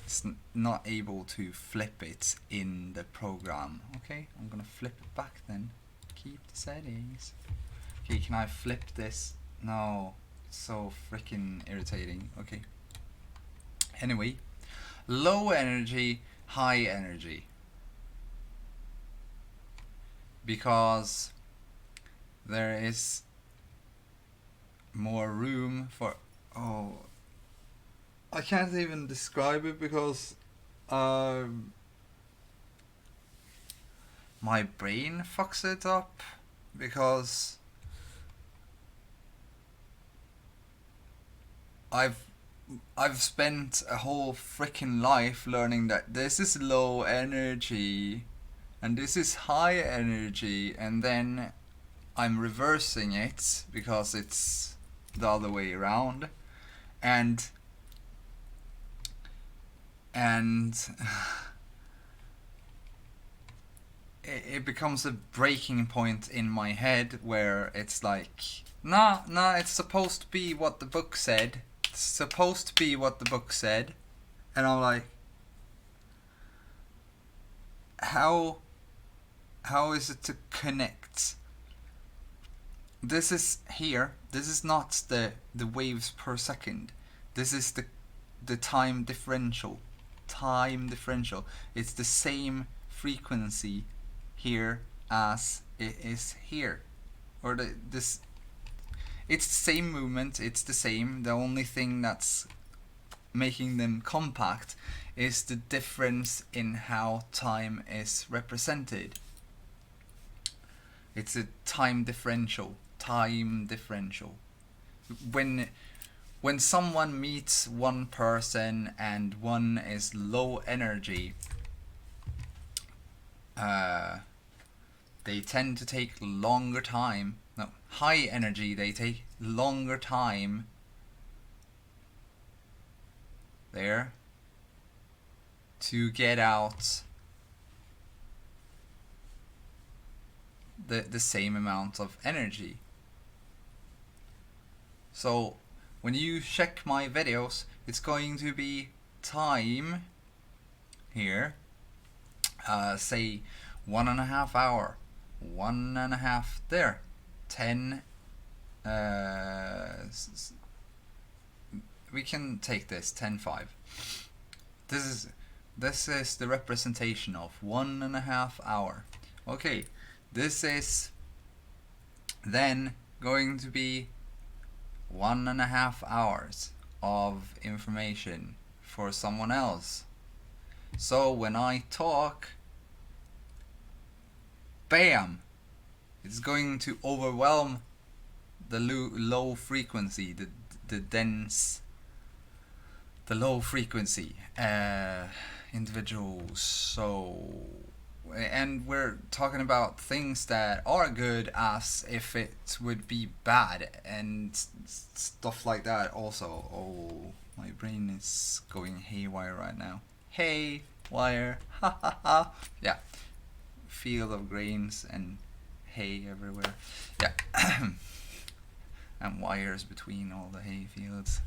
It's not able to flip it in the program. Okay, I'm gonna flip it back then. Keep the settings. Okay, can I flip this? No, it's so freaking irritating. Okay. Anyway, low energy, high energy. Because there is more room for, oh, I can't even describe it because my brain fucks it up, because I've spent a whole freaking life learning that this is low energy and this is high energy, and then I'm reversing it because it's the other way around, and it becomes a breaking point in my head where it's like, nah, it's supposed to be what the book said. It's supposed to be what the book said. And I'm like, how is it to connect? This is here. This is not the waves per second. This is the time differential. It's the same frequency here as it is here, or it's the same movement. It's the same. The only thing that's making them compact is the difference in how time is represented. It's a time differential. When someone meets one person and one is low energy, they tend to take longer time. No, high energy, they take longer time there to get out the same amount of energy. So when you check my videos, it's going to be time here, say 1.5 hour, 1.5 there, 10, we can take this 10.5. This is the representation of 1.5 hour. Okay, this is then going to be 1.5 hours of information for someone else. So when I talk, bam, it's going to overwhelm the low frequency, the dense, the low frequency individuals. So, and we're talking about things that are good as if it would be bad and stuff like that also. Oh, my brain is going haywire right now. Haywire, ha ha ha. Yeah, field of grains and hay everywhere. Yeah, and wires between all the hay fields.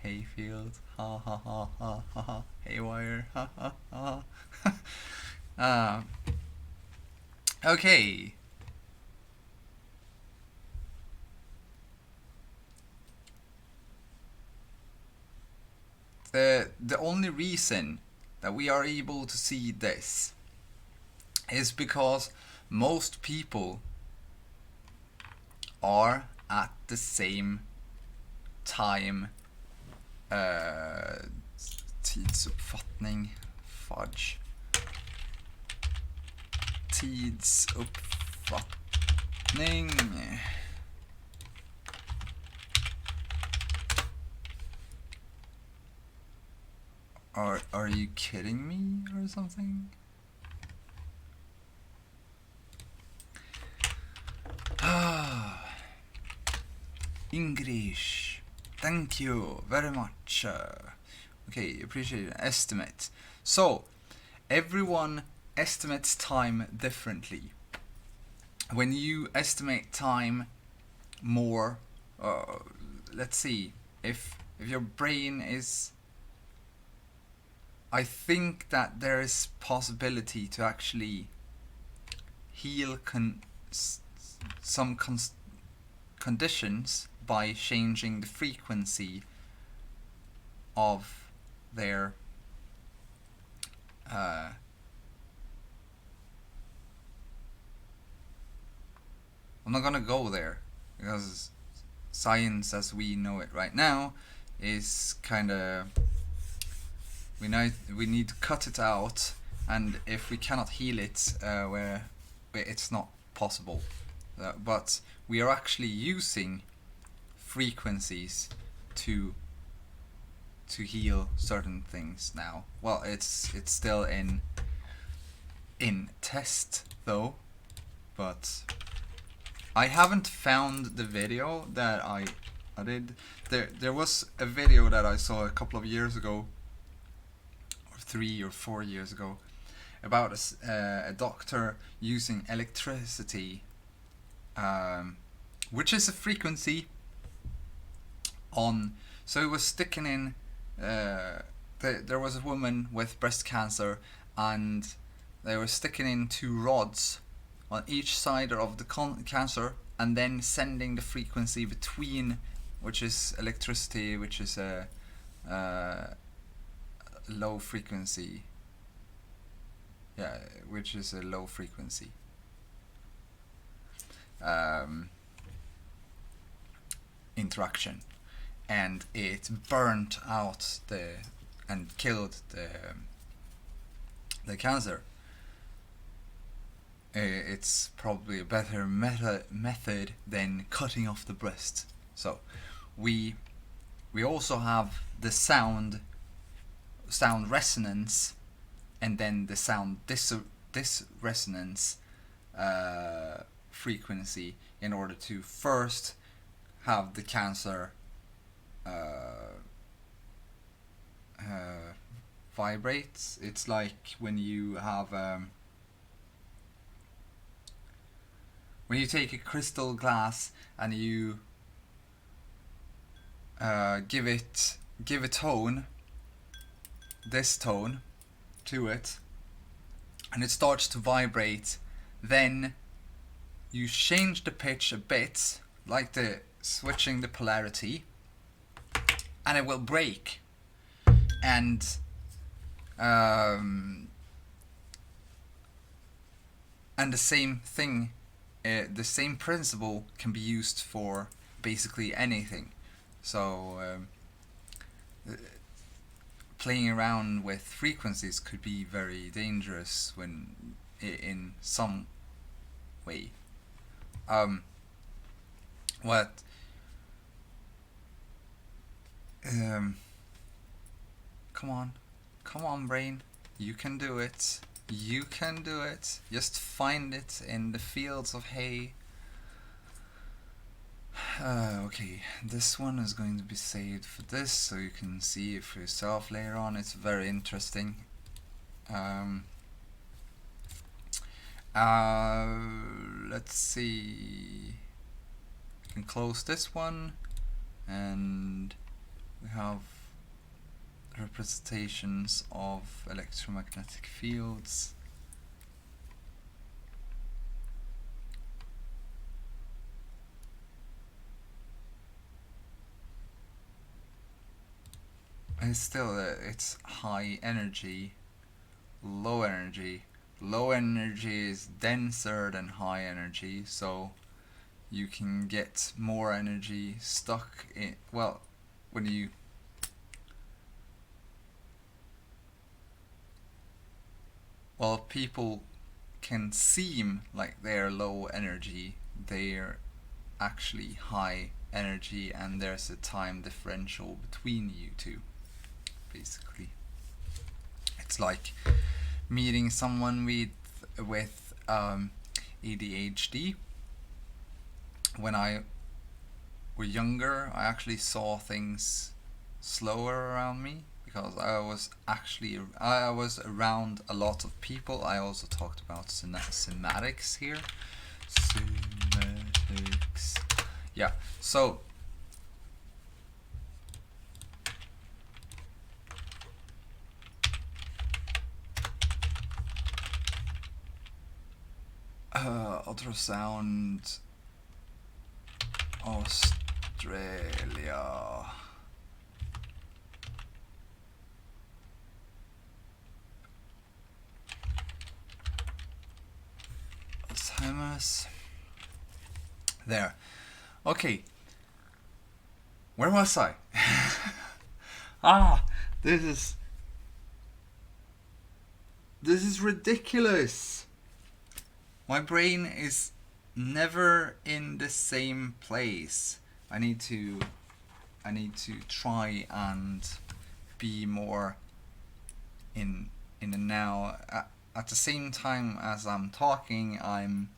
Hayfield, ha ha ha ha ha ha. Haywire, ha ha ha. Okay. The only reason that we are able to see this is because most people are at the same time tidsuppfattning, fudge, tidsuppfattning. Are you kidding me or something? English. Thank you very much. Okay, appreciate it. Estimate. So, everyone estimates time differently. When you estimate time more, let's see, if your brain is, I think that there is possibility to actually heal some conditions by changing the frequency of their I'm not gonna go there because science as we know it right now is kinda, we need to cut it out, and if we cannot heal it, where it's not possible. But we are actually using frequencies to heal certain things now. Well, it's still in test though, but I haven't found the video that I did. There was a video that I saw a couple of years ago, or 3 or 4 years ago, about a doctor using electricity, which is a frequency on. So he was sticking in. There was a woman with breast cancer, and they were sticking in 2 rods on each side of the cancer, and then sending the frequency between, which is electricity, which is a low frequency. Yeah, which is a low frequency. Interaction, and it burnt out and killed the cancer. It's probably a better method than cutting off the breast. So we also have the sound resonance, and then the sound disresonance frequency, in order to first have the cancer vibrate. It's like when you have when you take a crystal glass and you give a tone, this tone, to it, and it starts to vibrate, then you change the pitch a bit, like the switching the polarity, and it will break. And the same thing, the same principle can be used for basically anything. So playing around with frequencies could be very dangerous when in some way. What Come on, brain, you can do it. You can do it. Just find it in the fields of hay. Okay, this one is going to be saved for this, so you can see it for yourself later on. It's very interesting. Let's see. I can close this one, and we have representations of electromagnetic fields. And still, it's high energy, low energy. Low energy is denser than high energy, so you can get more energy stuck in, well, when you people can seem like they're low energy, they're actually high energy, and there's a time differential between you two. Basically, it's like meeting someone with ADHD. When I was younger, I actually saw things slower around me because I was around a lot of people. I also talked about cymetics here. Cymetics. Yeah. So ultrasound Australia. Alzheimer's. There. Okay. Where was I? This is ridiculous. My brain is never in the same place. I need to try and be more in the now. At the same time as I'm talking, I'm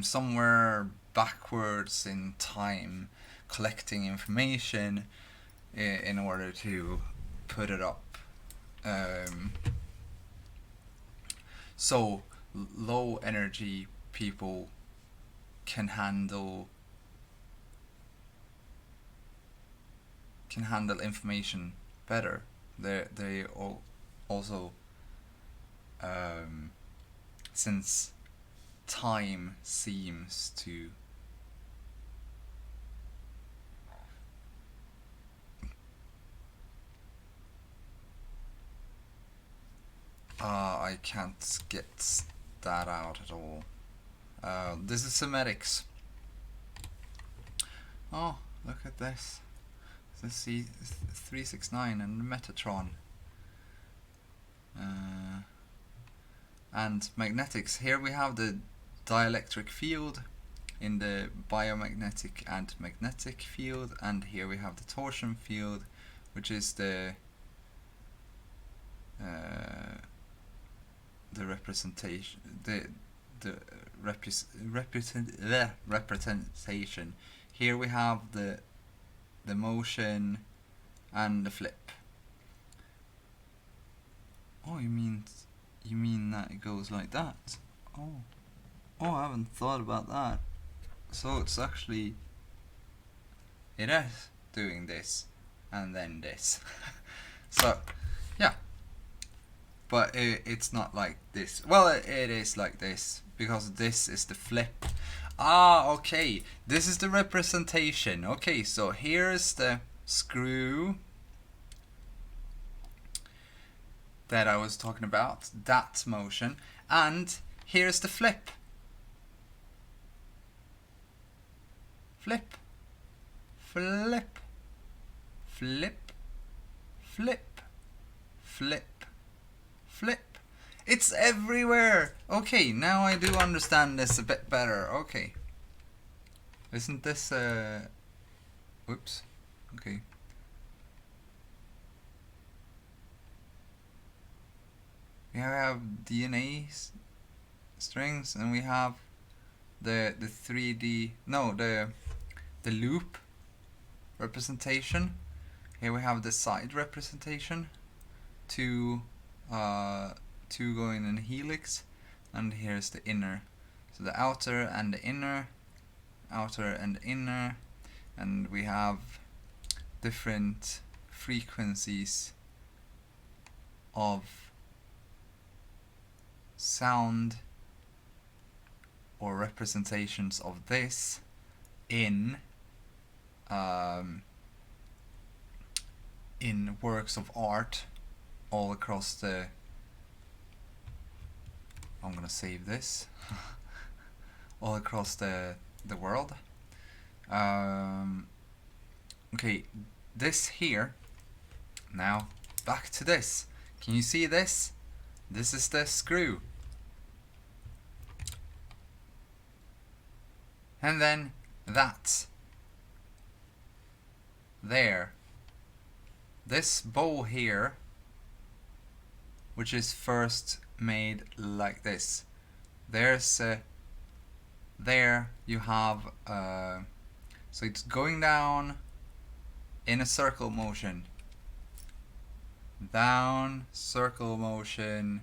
somewhere backwards in time, collecting information in order to put it up. So low energy people can handle information better. They also since time seems to I can't get that out at all. This is Cymetics. Oh, look at this. This is 369 and Metatron. And magnetics. Here we have the dielectric field in the biomagnetic and magnetic field, and here we have the torsion field, which is the representation, the representation. Here we have the motion and the flip. Oh, you mean that it goes like that? Oh, I haven't thought about that. So it's actually, it is doing this and then this. So yeah, but it's not like this. Well, it is like this because this is the flip. Okay, this is the representation. Okay, so here's the screw that I was talking about, that motion, and here's the flip. Flip, flip, flip, flip, flip, flip. It's everywhere. Okay, now I do understand this a bit better. Okay. Isn't this oops. Okay. We have DNA strings, and we have the 3D, no, the loop representation. Here we have the side representation, two going in a helix, and here's the inner. So the outer and the inner, outer and inner, and we have different frequencies of sound or representations of this in works of art all across the. I'm gonna save this. All across the world. Okay, this here. Now back to this. Can you see this? This is the screw. And then that. There. This bow here, which is first made like this. There's there you have so it's going down in a circle motion, down, circle motion,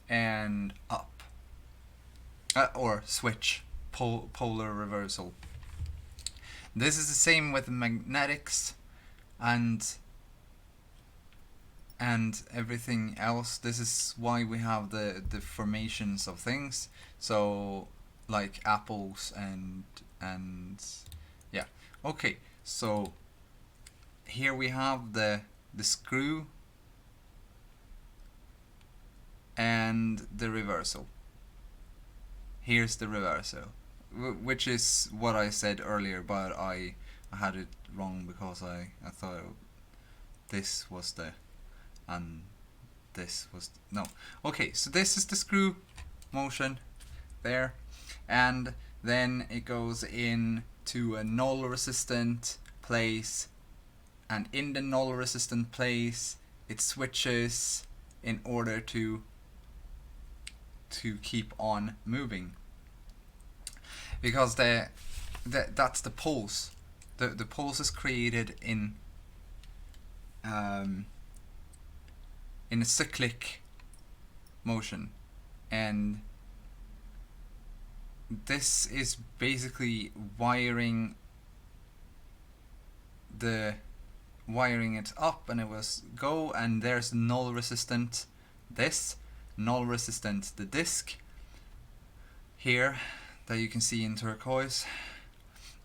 and up, or switch, polar reversal. This is the same with magnetics and everything else. This is why we have the formations of things. So like apples and yeah. Okay, so here we have the screw and the reversal. Here's the reversal, which is what I said earlier, but I had it wrong because I thought this was the, and this was no. Okay, so this is the screw motion there, and then it goes into a null resistant place, and in the null resistant place it switches in order to keep on moving, because that's the pulse. The pulse is created in a cyclic motion, and this is basically wiring it up, and it was go, and there's null resistant this, null resistant the disc here that you can see in turquoise.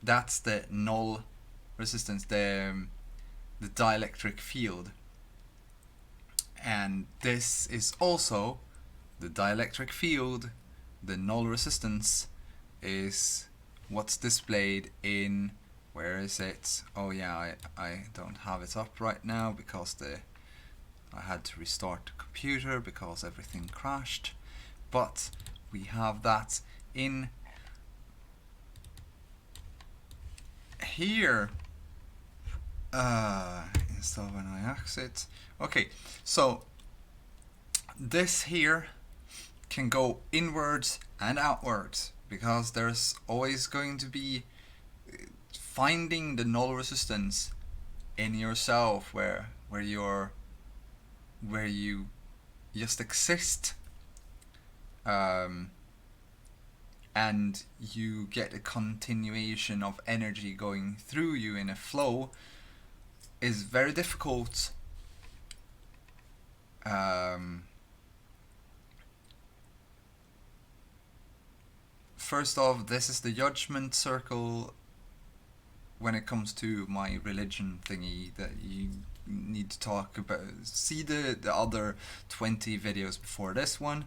That's the null resistance, the dielectric field, and this is also the dielectric field. The null resistance is what's displayed in, where is it? Oh yeah, I don't have it up right now because I had to restart the computer because everything crashed, but we have that in here instead of when I exit. Okay, so this here can go inwards and outwards, because there's always going to be finding the null resistance in yourself where you just exist, and you get a continuation of energy going through you in a flow, is very difficult. First off, this is the judgment circle when it comes to my religion thingy that you need to talk about. See the other 20 videos before this one.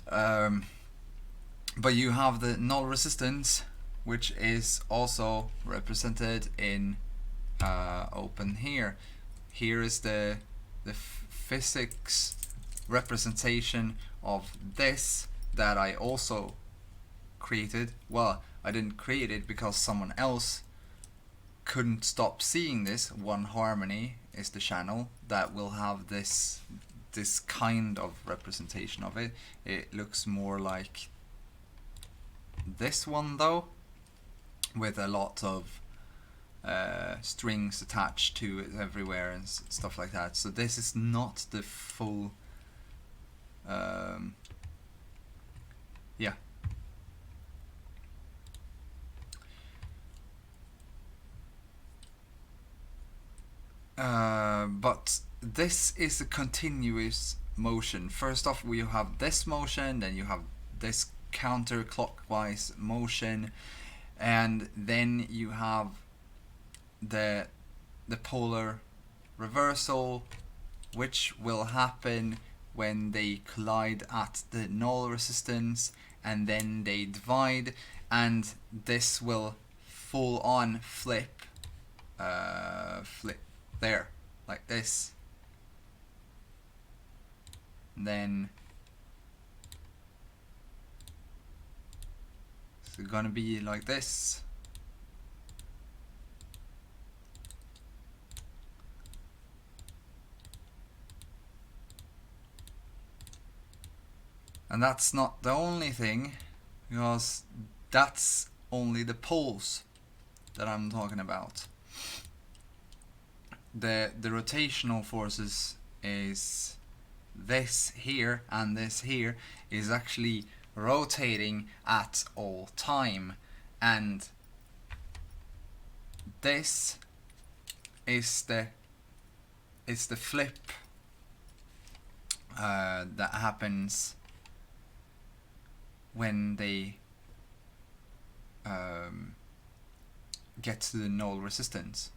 But you have the null resistance, which is also represented in open here. Here is the physics representation of this that I also created. Well, I didn't create it because someone else couldn't stop seeing this. One Harmony is the channel that will have this this kind of representation of it. It looks more like this one though, with a lot of strings attached to it everywhere and stuff like that. So this is not the full yeah. But this is a continuous motion. First off, we have this motion, then you have this counterclockwise motion, and then you have the polar reversal, which will happen when they collide at the null resistance, and then they divide, and this will full on flip there, like this. And then it's gonna be like this. And that's not the only thing, because that's only the poles that I'm talking about. The rotational forces is this here, and this here is actually rotating at all time, and this is the flip that happens when they get to the null resistance.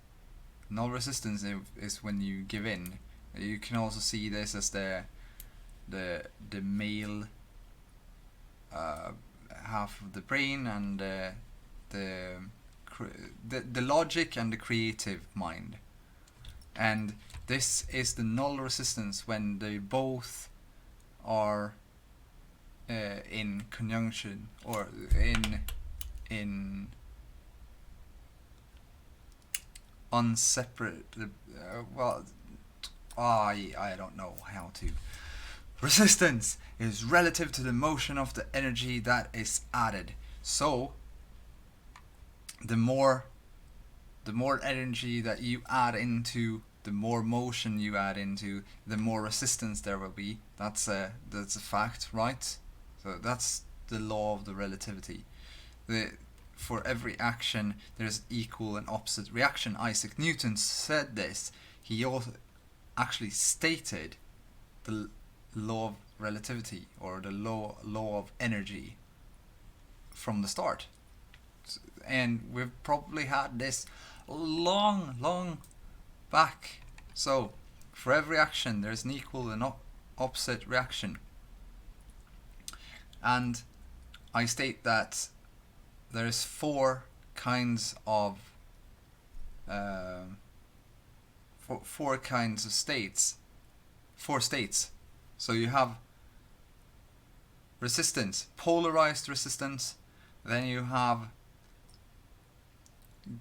Null resistance is when you give in. You can also see this as the male half of the brain, and the logic and the creative mind. And this is the null resistance when they both are in conjunction, or in unseparate. I don't know how to. Resistance is relative to the motion of the energy that is added. So the more energy that you add into, the more motion you add into, the more resistance there will be. That's a fact, right? So that's the law of the relativity. For every action there's equal and opposite reaction. Isaac Newton said this. He also actually stated the law of relativity, or the law of energy, from the start. And we've probably had this long back. So for every action there's an equal and opposite reaction. And I state that there's four kinds of four kinds of states. Four states. So you have resistance, polarized resistance, then you have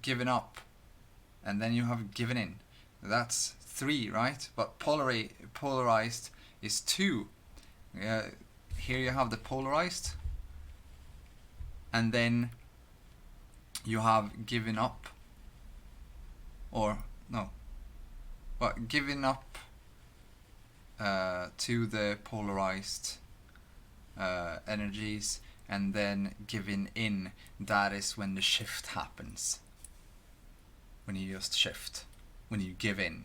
given up, and then you have given in. That's three, right? But polarized is two. Here you have the polarized, and then you have given up, or no, but given up to the polarized energies, and then given in. That is when the shift happens. When you just shift, when you give in,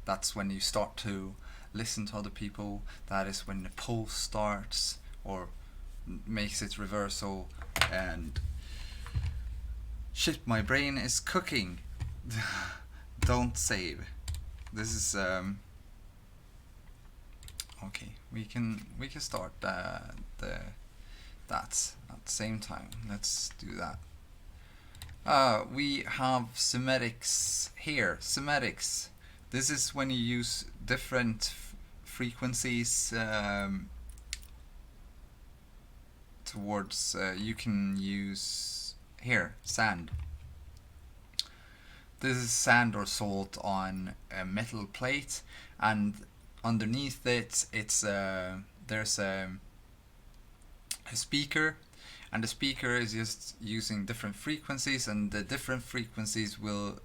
that's when you start to listen to other people. That is when the pulse starts, or makes its reversal. And shit, my brain is cooking. Don't save. This is okay. We can start that at the same time. Let's do that. We have cymetics here. Cymetics. This is when you use different frequencies towards. You can use here sand. This is sand or salt on a metal plate, and underneath it, it's there's a speaker, and the speaker is just using different frequencies, and the different frequencies will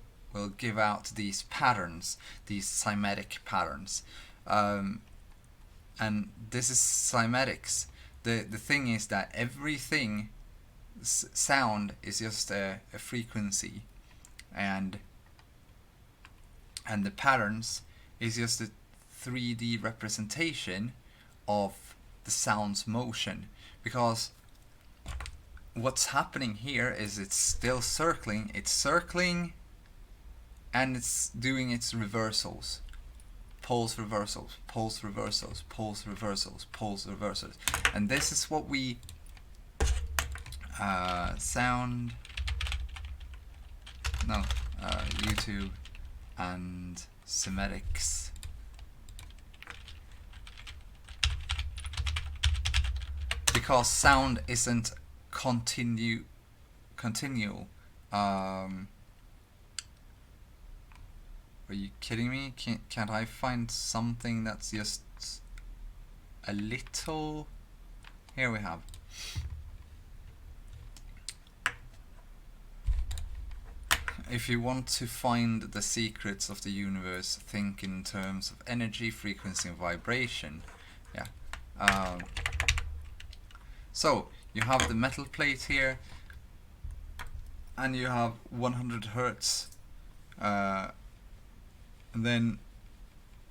give out these patterns, these cymatic patterns, and this is cymetics. The thing is that everything sound is just a frequency, and the patterns is just a 3D representation of the sound's motion, because what's happening here is it's still circling, and it's doing its reversals. Pulse reversals, pulse reversals, pulse reversals, pulse reversals. And this is what we YouTube and Cymetics. Because sound isn't continual. Are you kidding me? Can't I find something that's just a little... Here we have. If you want to find the secrets of the universe, think in terms of energy, frequency, and vibration. Yeah. So you have the metal plate here, and you have 100 hertz. And then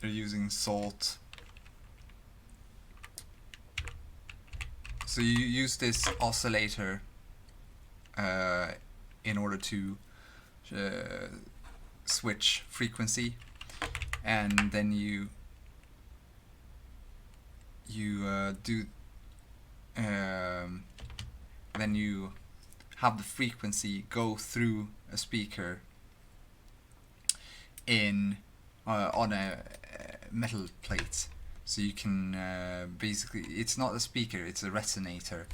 they're using salt. So you use this oscillator in order to switch frequency, and then you then you have the frequency go through a speaker in on a metal plate, so you can basically, it's not a speaker, it's a resonator.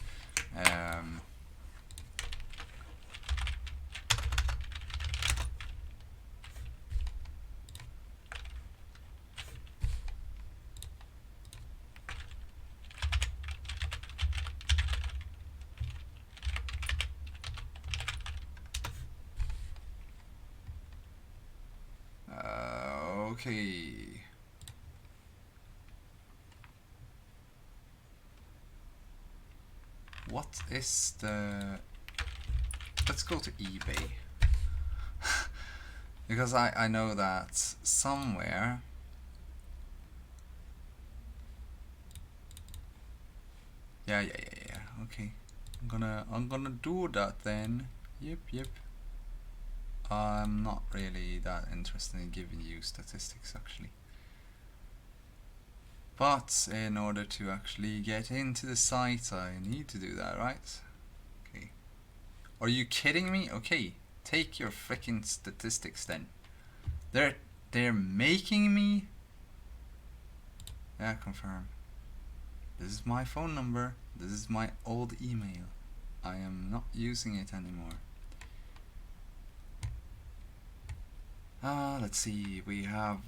Okay. What is the... Let's go to eBay. Because I know that somewhere... Yeah. Okay. I'm gonna do that then. Yep. I'm not really that interested in giving you statistics actually. But in order to actually get into the site, I need to do that, right? Okay. Are you kidding me? Okay, take your freaking statistics then. They're making me... Yeah, confirm. This is my phone number. This is my old email. I am not using it anymore. Let's see, we have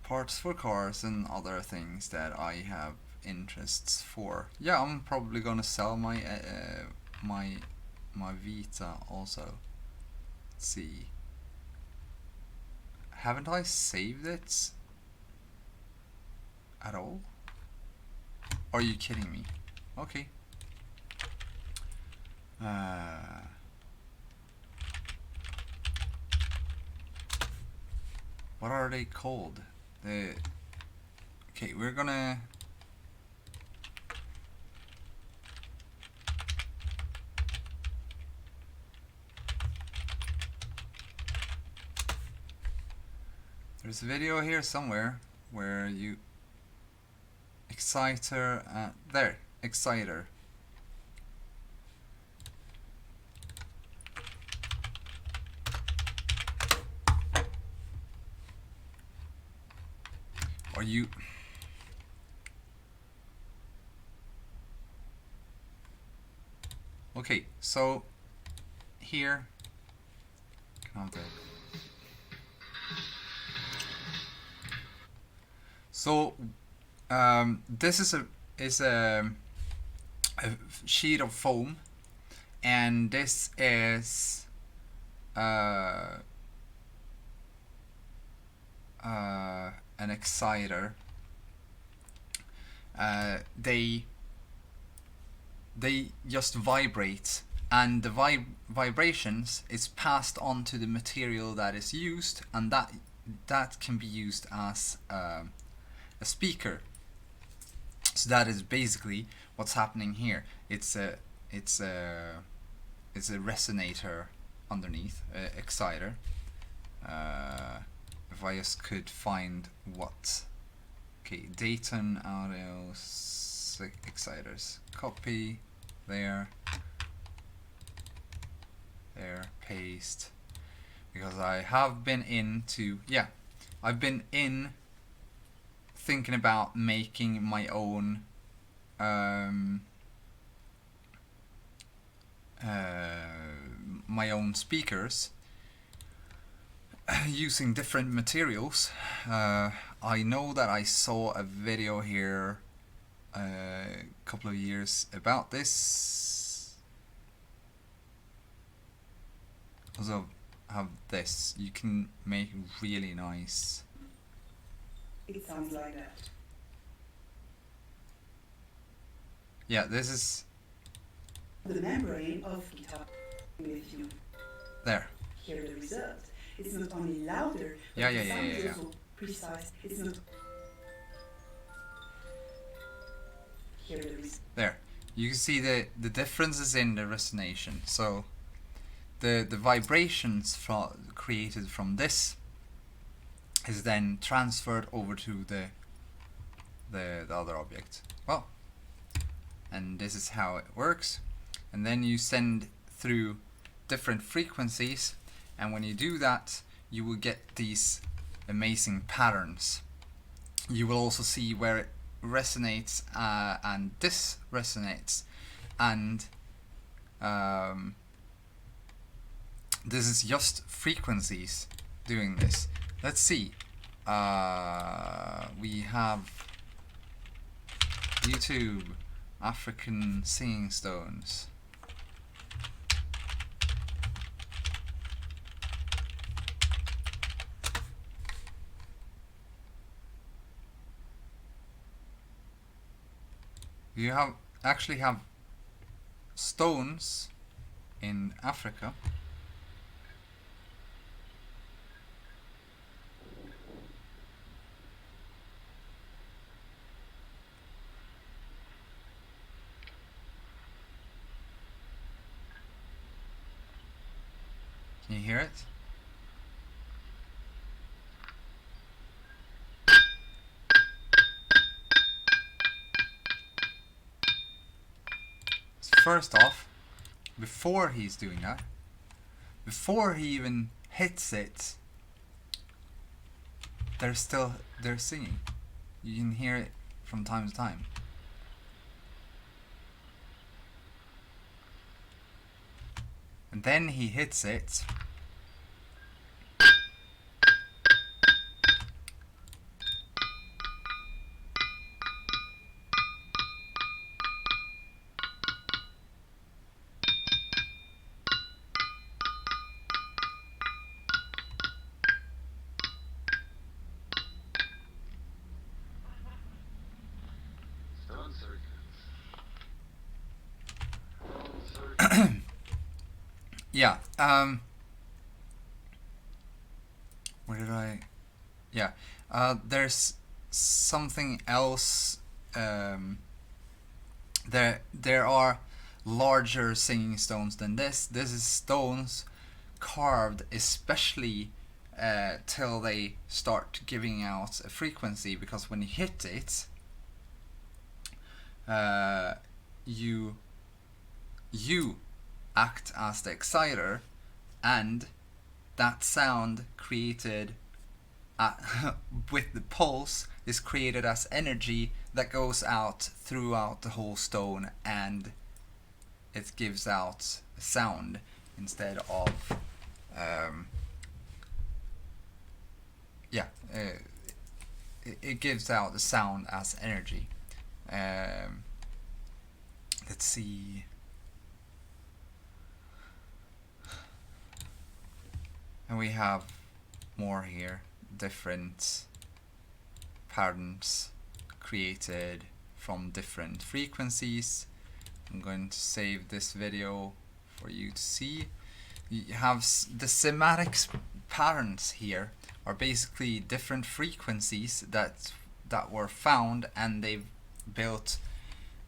parts for cars and other things that I have interests for. Yeah, I'm probably gonna sell my my Vita also. Let's see. Haven't I saved it at all? Are you kidding me? Okay. What are they called? Okay, we're gonna... There's a video here somewhere where you... Exciter... there! Exciter. Are you... Okay, so here... So This is a sheet of foam, and this is an exciter. They just vibrate, and the vibrations is passed on to the material that is used, and that can be used as a speaker. So that is basically what's happening here. It's a resonator underneath, exciter. If I just could find what. Okay, Dayton audio exciters. Copy there, paste. Because I have been I've been thinking about making my own speakers using different materials. I know that I saw a video here a couple of years about this. Also have this. You can make really nice. It sounds like that. Yeah, this is The membrane of guitar with you. there. Hear the result. It's not only louder, but Yeah, the yeah, sound yeah, is yeah. also precise. It's not. Hear the result. There. You can see the differences in the resonation. So the vibrations created from this is then transferred over to the other object. Well, and this is how it works. And then you send through different frequencies, and when you do that, you will get these amazing patterns. You will also see where it resonates and this resonates, and this is just frequencies doing this. Let's see. We have YouTube African singing stones. You actually have stones in Africa. Can you hear it? First off, before he's doing that, before he even hits it, they're singing. You can hear it from time to time. And then he hits it. Yeah, where did I? Yeah, there's something else. There are larger singing stones than this. This is stones carved especially till they start giving out a frequency, because when you hit it, you act as the exciter, and that sound created with the pulse is created as energy that goes out throughout the whole stone, and it gives out a sound instead of it gives out the sound as energy. Let's see. And we have more here, different patterns created from different frequencies. I'm going to save this video for you to see. You have the cymetics patterns here are basically different frequencies that were found, and they've built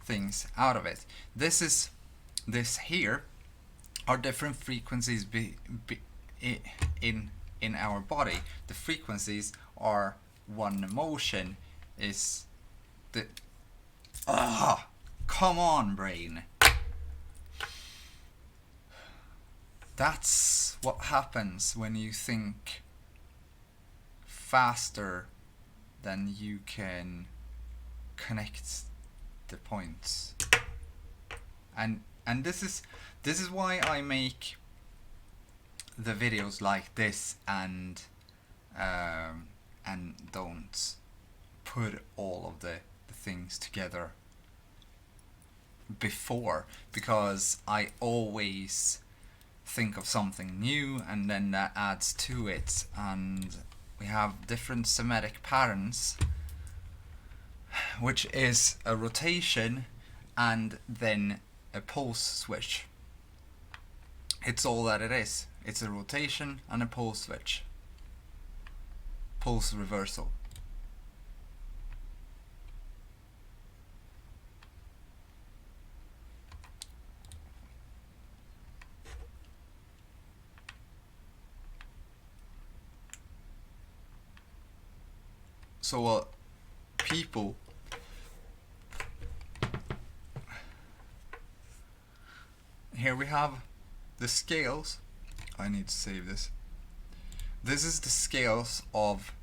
things out of it. This here are different frequencies in our body. The frequencies are one motion is the come on, brain. That's what happens when you think faster than you can connect the points. And this is why I make the videos like this and don't put all of the things together before, because I always think of something new and then that adds to it, and we have different cymetic patterns, which is a rotation and then a pulse switch. It's all that it is. It's a rotation and a pulse switch. Pulse reversal. So people here we have the scales. I need to save this. This is the scales of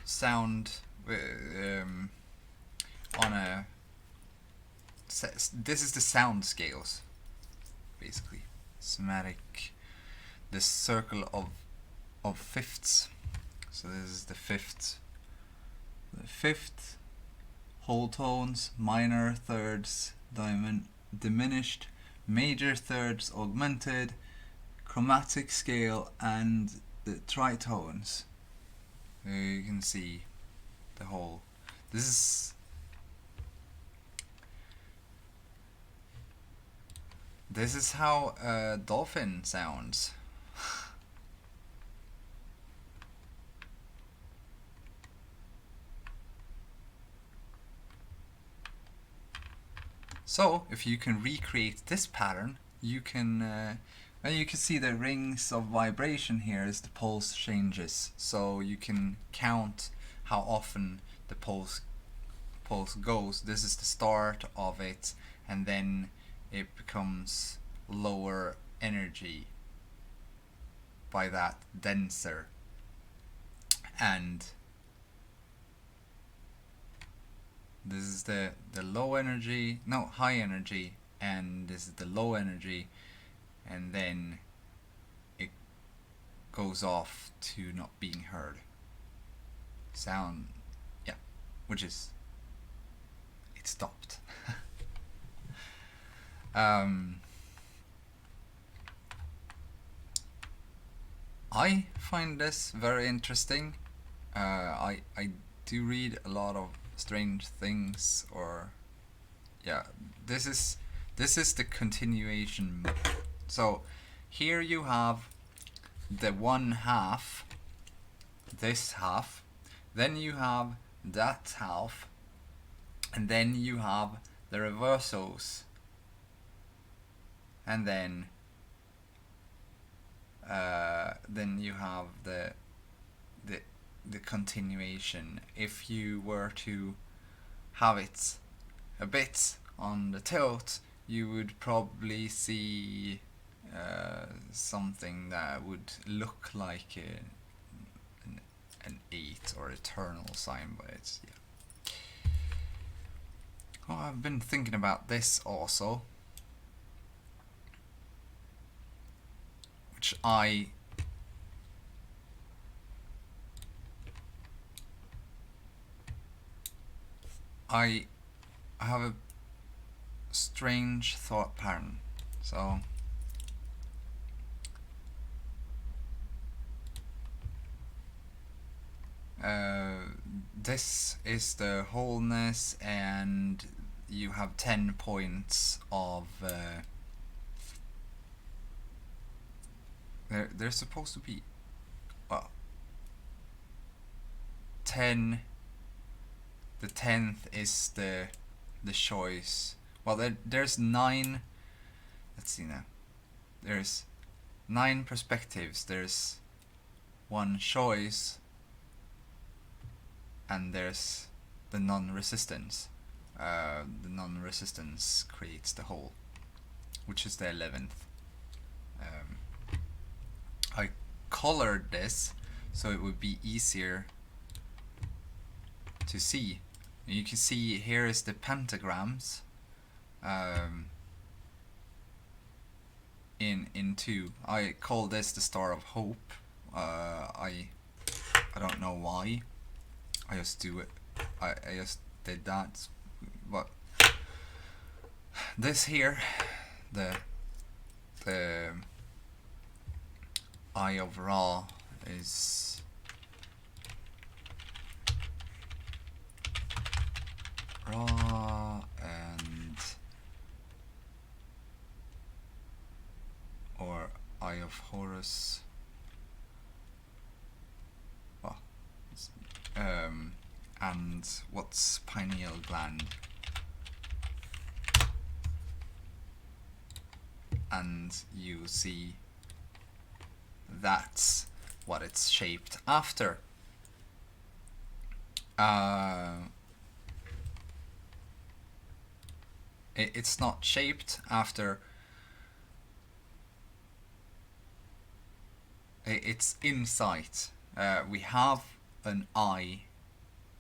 sound on a. This is the sound scales, basically. Cymetic, the circle of fifths. So this is the fifth, whole tones, minor thirds, diminished, major thirds, augmented, chromatic scale, and the tritones. You can see the whole. This is how a dolphin sounds. So if you can recreate this pattern, you can see the rings of vibration here as the pulse changes. So you can count how often the pulse goes. This is the start of it, and then it becomes lower energy, by that denser, and this is the low energy, no, high energy, and this is the low energy, and then it goes off to not being heard. Sound, yeah, which is, it stopped. I find this very interesting. I do read a lot of strange things, or yeah, this is the continuation. So here you have the one half, this half, then you have that half, and then you have the reversals, and then you have the continuation. If you were to have it a bit on the tilt, you would probably see something that would look like an 8 or eternal sign, but it's, yeah. Oh, I've been thinking about this also, which I I have a strange thought pattern. So this is the wholeness, and you have 10 points of there's supposed to be, well, 10. The 10th is the choice. Well, there's 9. Let's see now. There's 9 perspectives. There's 1 choice, and there's the non-resistance. The non-resistance creates the whole, which is the 11th. I colored this so it would be easier to see. You can see here is the pentagrams in 2. I call this the Star of Hope. I don't know why. I just do it. I just did that. But this here, the Eye of Ra is Ra, and or Eye of Horus. Well, and what's pineal gland? And you see that's what it's shaped after. It's not shaped after. It's inside. We have an eye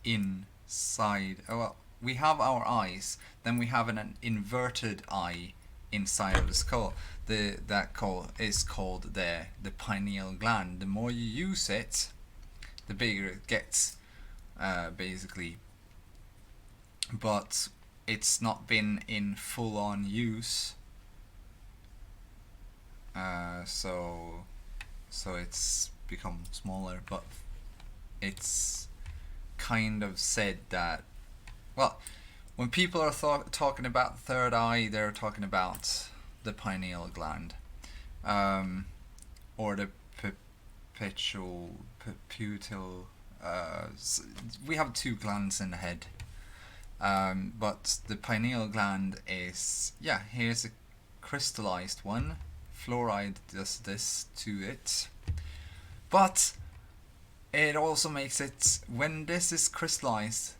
inside. Well, we have our eyes. Then we have an inverted eye inside of the skull. That is called the pineal gland. The more you use it, the bigger it gets, basically. But it's not been in full-on use, so it's become smaller. But it's kind of said that, well, when people are talking about third eye, they're talking about the pineal gland, or the pituitary. We have 2 glands in the head, but the pineal gland is, here's a crystallized one. Fluoride does this to it, but it also makes it, when this is crystallized,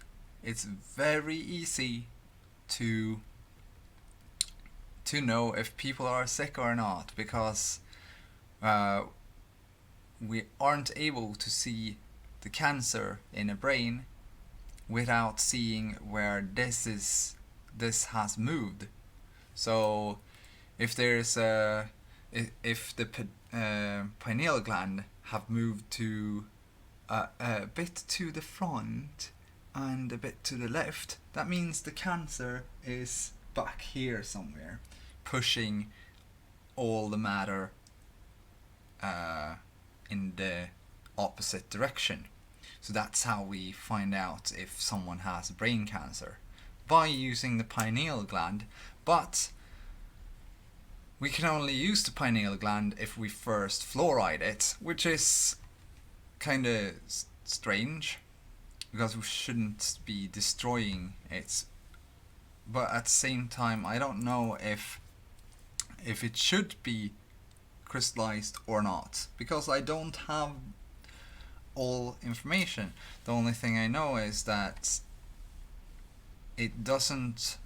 it's very easy to know if people are sick or not, because we aren't able to see the cancer in a brain without seeing where this has moved. So if there's if the pineal gland have moved to a bit to the front and a bit to the left, that means the cancer is back here somewhere, pushing all the matter in the opposite direction. So that's how we find out if someone has brain cancer, by using the pineal gland. But we can only use the pineal gland if we first fluoride it, which is kind of strange, because we shouldn't be destroying it. But at the same time, I don't know if it should be crystallized or not, because I don't have all information. The only thing I know is that it doesn't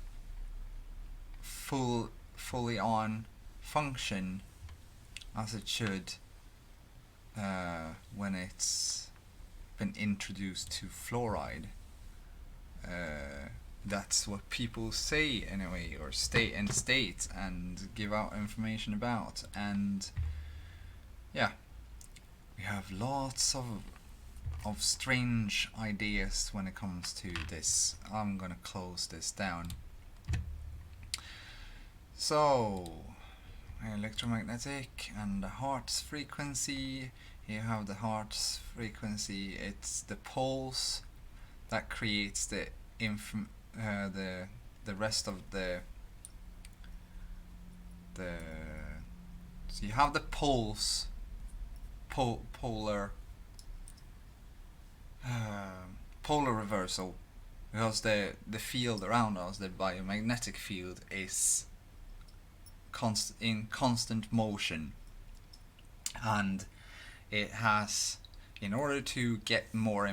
fully on function as it should when it's been introduced to fluoride. That's what people say anyway, or state and give out information about. And yeah, we have lots of of strange ideas when it comes to this. I'm gonna close this down. So, electromagnetic and the heart's frequency. You have the heart's frequency. It's the pulse that creates the rest of the so you have the pulse, polar reversal, because the field around us, the biomagnetic field, is in constant motion, and it has, in order to get more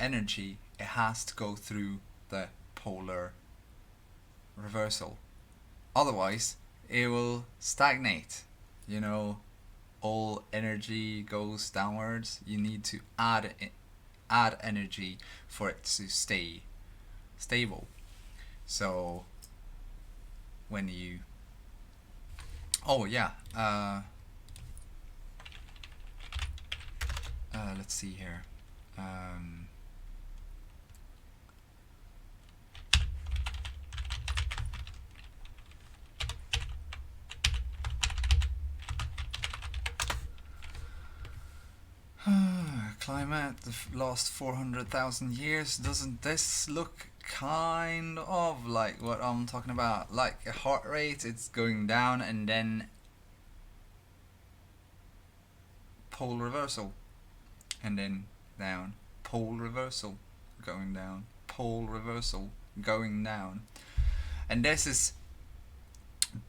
energy, it has to go through the polar reversal. Otherwise, it will stagnate. You know, all energy goes downwards. You need to add energy for it to stay stable. So when you let's see here. Climate, the last 400,000 years. Doesn't this look kind of like what I'm talking about? Like a heart rate, it's going down and then pole reversal, and then down, pole reversal, going down, pole reversal, going down. And this is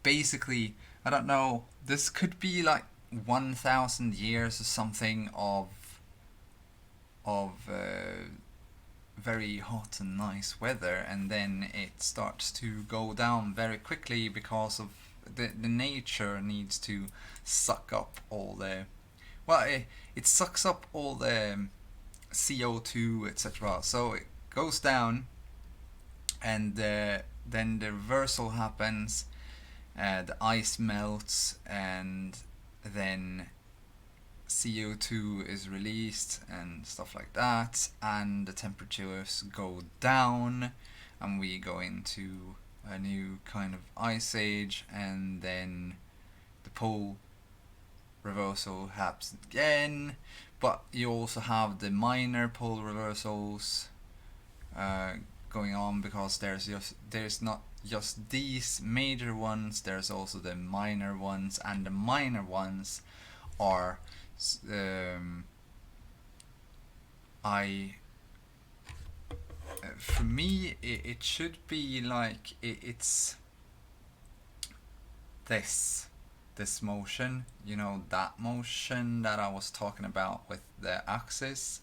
basically, I don't know, this could be like 1,000 years or something of very hot and nice weather, and then it starts to go down very quickly because of the nature needs to suck up all the, well, it sucks up all the CO2, etc. So it goes down, and then the reversal happens, the ice melts, and then CO2 is released and stuff like that, and the temperatures go down, and we go into a new kind of ice age, and then the pole reversal happens again. But you also have the minor pole reversals going on, because there's not just these major ones, there's also the minor ones, and the minor ones are for me it should be like it's this motion, you know, that motion that I was talking about with the axis.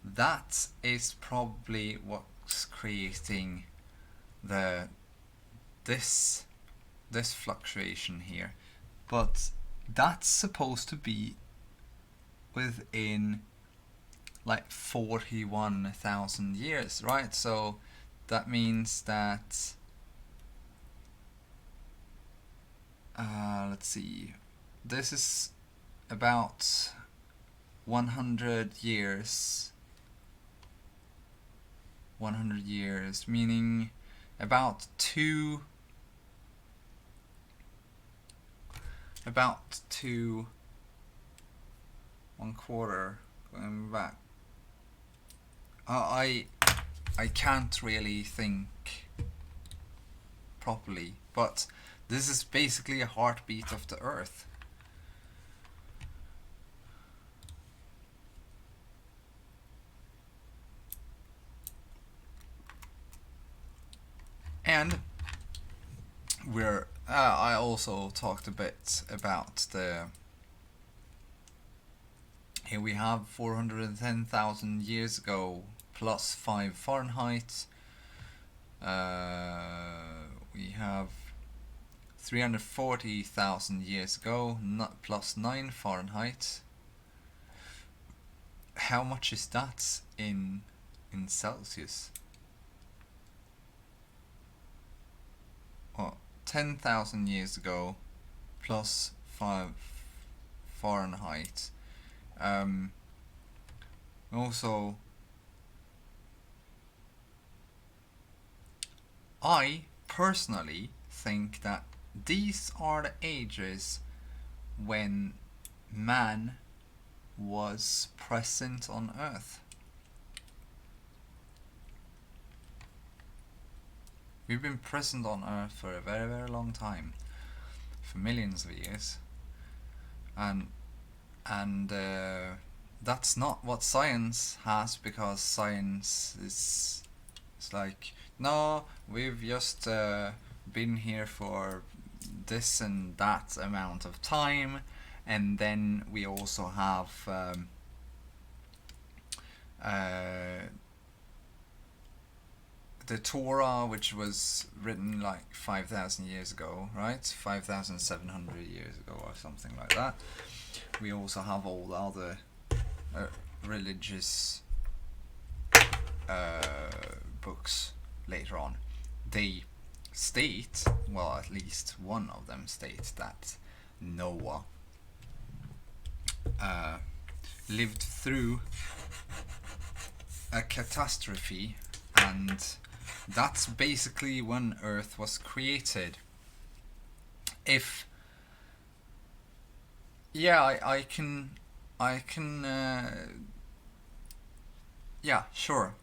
That is probably what's creating this fluctuation here, but that's supposed to be within like 41,000 years, right? So that means that let's see, this is about 100 years, meaning about two 1/4 going back. I can't really think properly, but this is basically a heartbeat of the Earth. And I also talked a bit about here we have 410,000 years ago plus 5 Fahrenheit. We have 340,000 years ago, plus 9 Fahrenheit. How much is that in Celsius? Well, 10,000 years ago plus 5 Fahrenheit. Also, I personally think that these are the ages when man was present on Earth. We've been present on Earth for a very, very long time, for millions of years, and that's not what science has, because science is like, no, we've just been here for this and that amount of time, and then we also have the Torah, which was written like 5,000 years ago, right? 5,700 years ago or something like that. We also have all the other religious books later on. They state, well, at least one of them states that Noah lived through a catastrophe, and that's basically when Earth was created. If I can yeah, sure,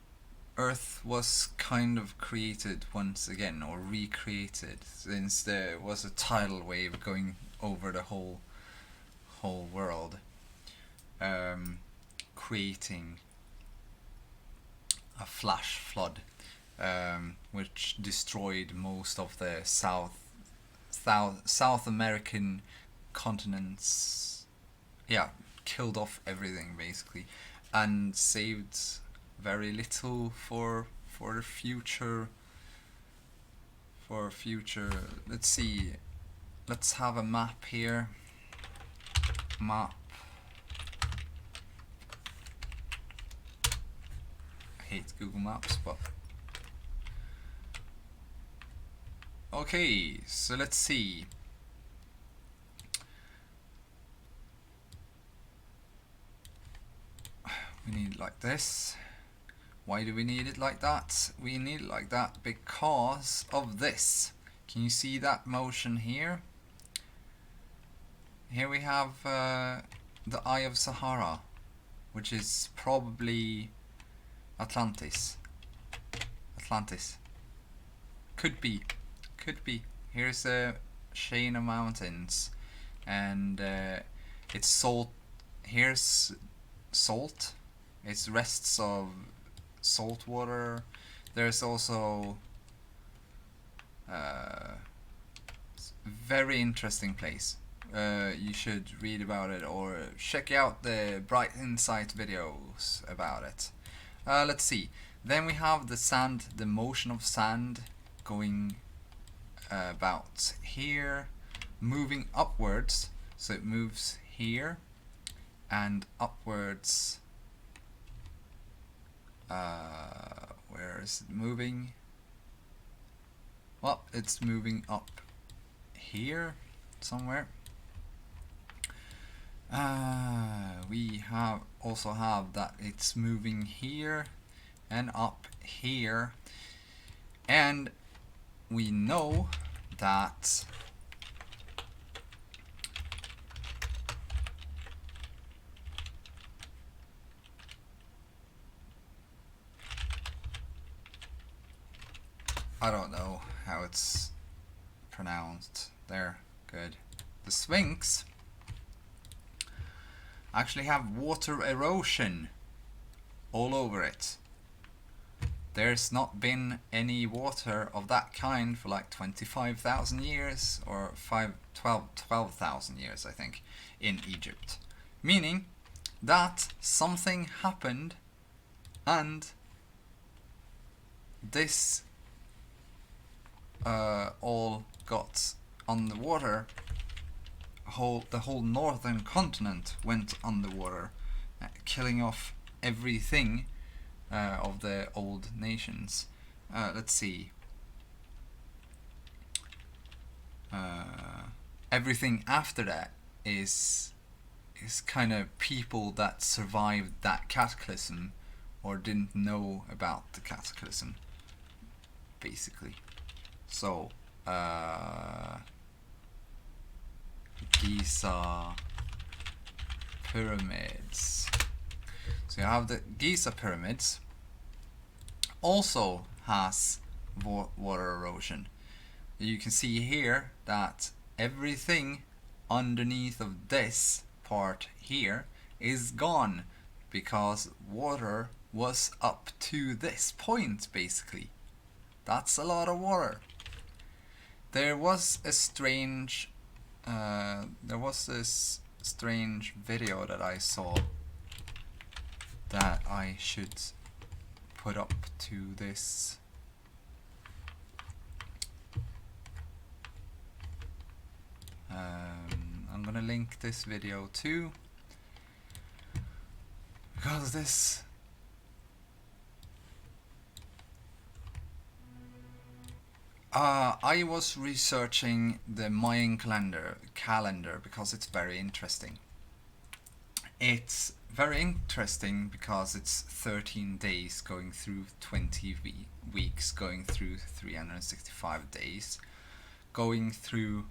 Earth was kind of created once again, or recreated, since there was a tidal wave going over the whole world, creating a flash flood, which destroyed most of the South American continents. Yeah, killed off everything basically, and saved very little for the future. Let's see. Let's have a map here. Map. I hate Google Maps, but okay. So let's see. We need it like this. Why do we need it like that? We need it like that because of this. Can you see that motion here? Here we have the Eye of Sahara, which is probably Atlantis. Could be. Here's a chain of mountains, and it's salt. Here's salt. It's rests of salt water. There's also very interesting place. You should read about it or check out the Bright Insight videos about it. Let's see. Then we have the sand, the motion of sand going about here, moving upwards. So it moves here and upwards. Where is it moving? Well, it's moving up here somewhere. We also have that it's moving here and up here, and we know that I don't know how it's pronounced there. Good. The Sphinx actually have water erosion all over it. There's not been any water of that kind for like 25,000 years or 12,000 years, I think, in Egypt. Meaning that something happened and this all got underwater. The whole northern continent went underwater, killing off everything of the old nations. Let's see. Everything after that is is kind of people that survived that cataclysm or didn't know about the cataclysm, basically. So, Giza pyramids. So you have the Giza pyramids. Also has water erosion. You can see here that everything underneath of this part here is gone because water was up to this point, basically. That's a lot of water. There was a strange this strange video that I saw that I should put up to this. I'm gonna link this video too, because this I was researching the Mayan calendar because it's very interesting. It's very interesting because it's 13 days going through 20 weeks, going through 365 days, going through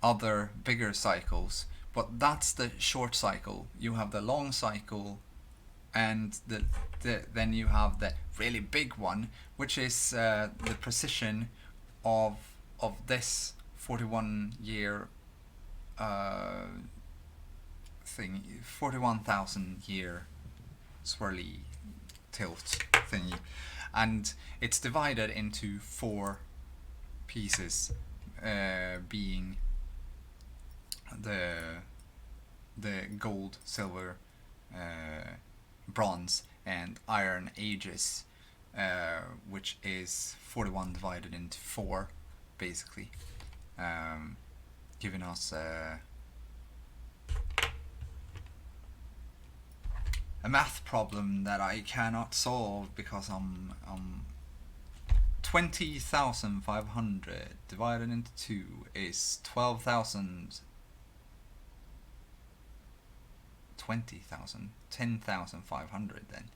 other bigger cycles, but that's the short cycle. You have the long cycle, and then you have the really big one, which is the precision of this 41-year thing, 41,000 year swirly tilt thingy, and it's divided into 4 pieces, being the gold, silver, bronze and iron ages, which is 41 divided into 4, basically, giving us a math problem that I cannot solve because I'm 20,500 divided into 2 is 12,000. 20,000, 10,500 then.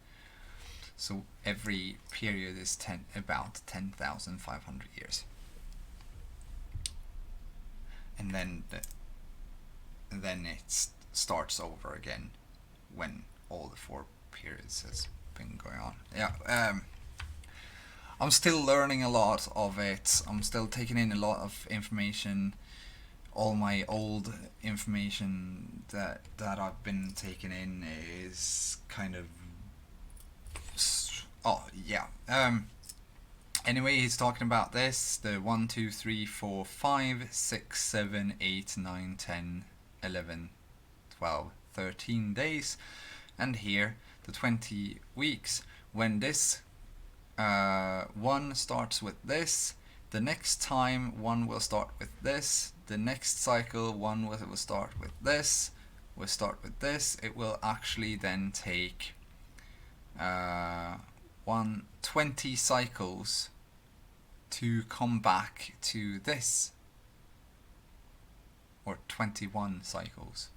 So every period is about 10,500 years. And then it starts over again when all the 4 periods has been going on. Yeah, I'm still learning a lot of it. I'm still taking in a lot of information. All my old information that I've been taking in is kind of, oh yeah. Anyway, he's talking about this, the 1, 2, 3, 4, 5, 6, 7, 8, 9, 10, 11, 12, 13 days, and here the 20 weeks. When this one starts with this, the next time one will start with this, the next cycle one will start with this, will start with this. It will actually then take 20 cycles to come back to this, or 21 cycles,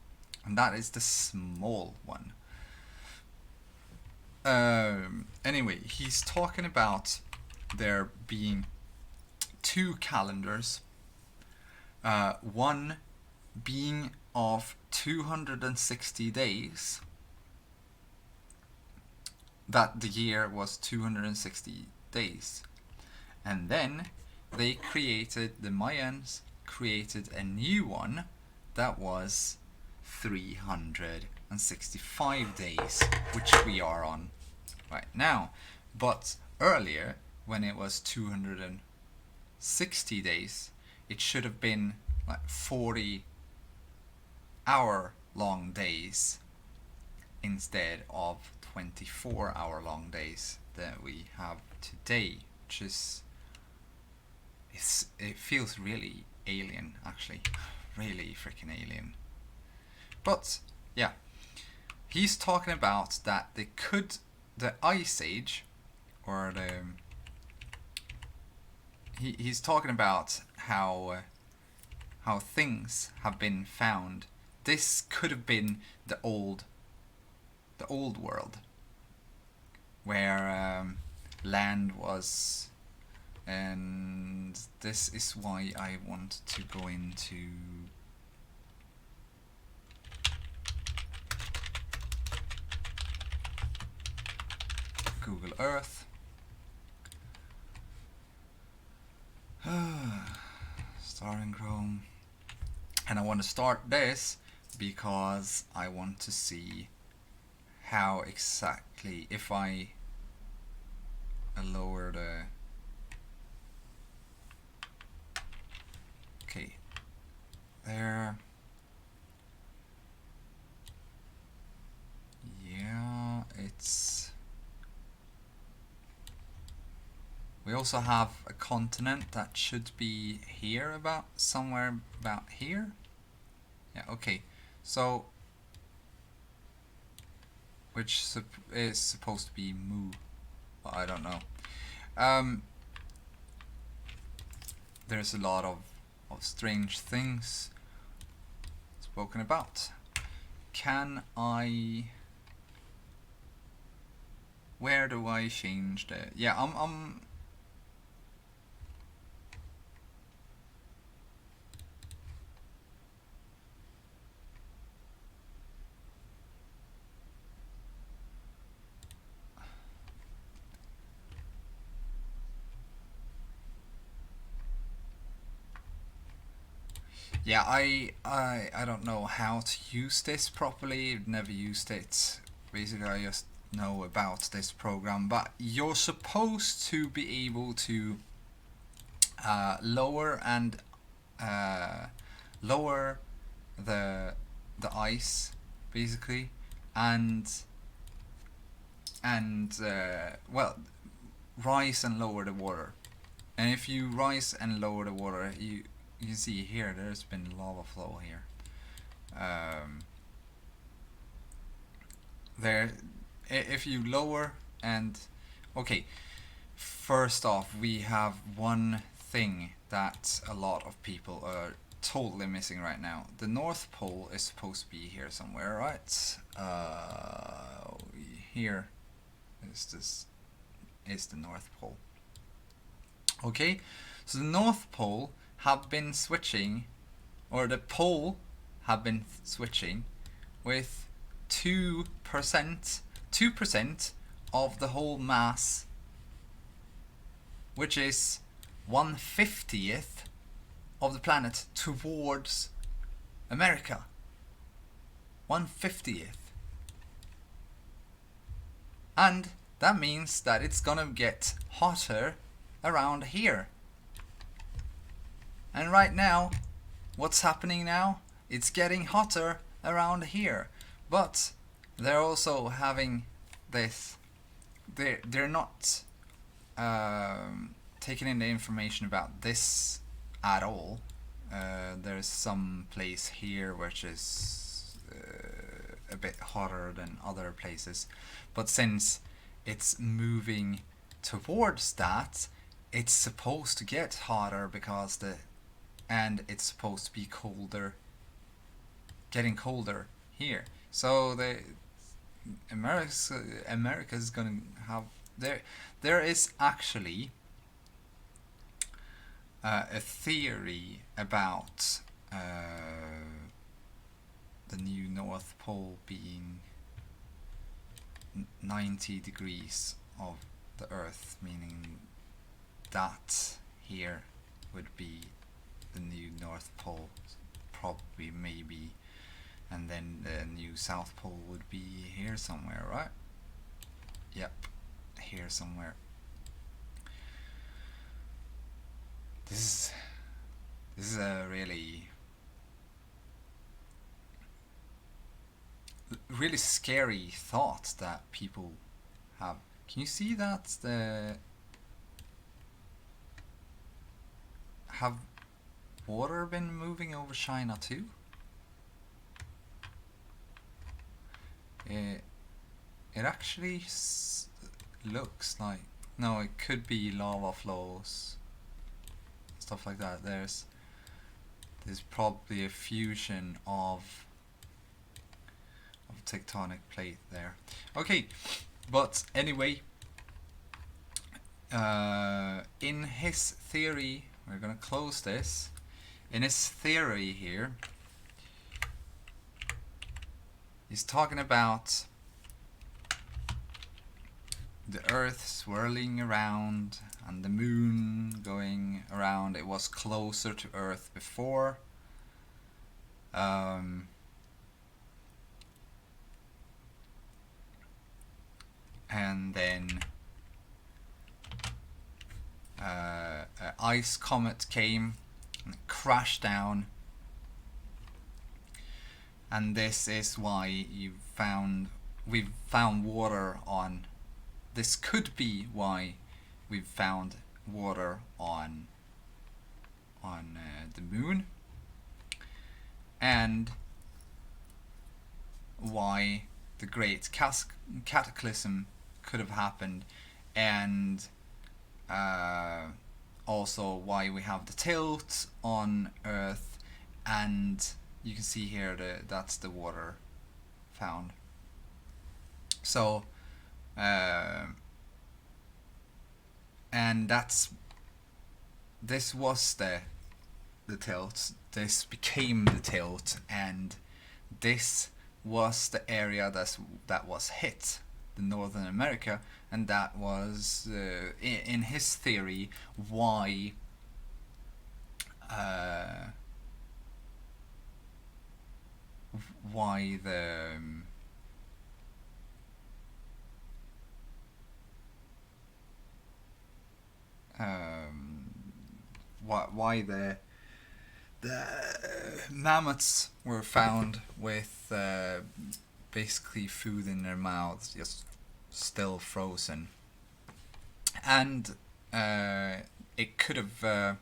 and that is the small one. Anyway, he's talking about there being 2 calendars, one being of 260 days, that the year was 260 days, and then the Mayans created a new one that was 365 days, which we are on right now. But earlier, when it was 260 days, it should have been like 40-hour-long days instead of 24-hour-long days that we have today, which is, it feels really alien, actually, really freaking alien. But yeah, he's talking about that the Ice Age, or he's talking about how things have been found this could have been the old world, where land was, and this is why I want to go into Google Earth. Start in Chrome, and I want to start this because I want to see how exactly, if I lower the, okay, there, yeah, it's, we also have a continent that should be here, about somewhere about here. Yeah, okay, so which is supposed to be Mu, well, I don't know. There's a lot of strange things spoken about. Can I, where do I change the, yeah, I'm yeah, I don't know how to use this properly. I've never used it. Basically, I just know about this program. But you're supposed to be able to lower the ice, basically, and well, rise and lower the water. And if you rise and lower the water, you can see here there's been lava flow here. There, if you lower and, okay, first off, we have one thing that a lot of people are totally missing right now. The North Pole is supposed to be here somewhere, right? Here is the North Pole. Okay, so the North Pole have been switching, or the pole have been switching with 2% of the whole mass, which is 1/50th of the planet, towards America. 1/50th. And that means that it's gonna get hotter around here. And right now, what's happening now? It's getting hotter around here. But they're also having this, they're not taking in the information about this at all. There's some place here which is a bit hotter than other places, but since it's moving towards that, it's supposed to get hotter because and it's supposed to be colder, getting colder here. So America's gonna have, there is actually a theory about the new North Pole being 90 degrees of the Earth, meaning that here would be the new North Pole, probably, maybe, and then the new South Pole would be here somewhere, right? Yep, here somewhere. This is a really scary thought that people have. Can you see that have water been moving over China too? It actually looks like, no, it could be lava flows, stuff like that. There's probably a fusion of of tectonic plate there. Okay, but anyway, in his theory, we're gonna close this. In his theory here, he's talking about the Earth swirling around and the Moon going around. It was closer to Earth before. And then an ice comet came and crashed down, and this is why we've found water on. This could be why we've found water on the Moon, and why the Great Cataclysm could have happened, and also why we have the tilt on Earth, and you can see here that's the water found. So and this was the tilt. This became the tilt, and this was the area that was hit, the Northern America, and that was in his theory why the why the mammoths were found with basically food in their mouths, just still frozen, and it could have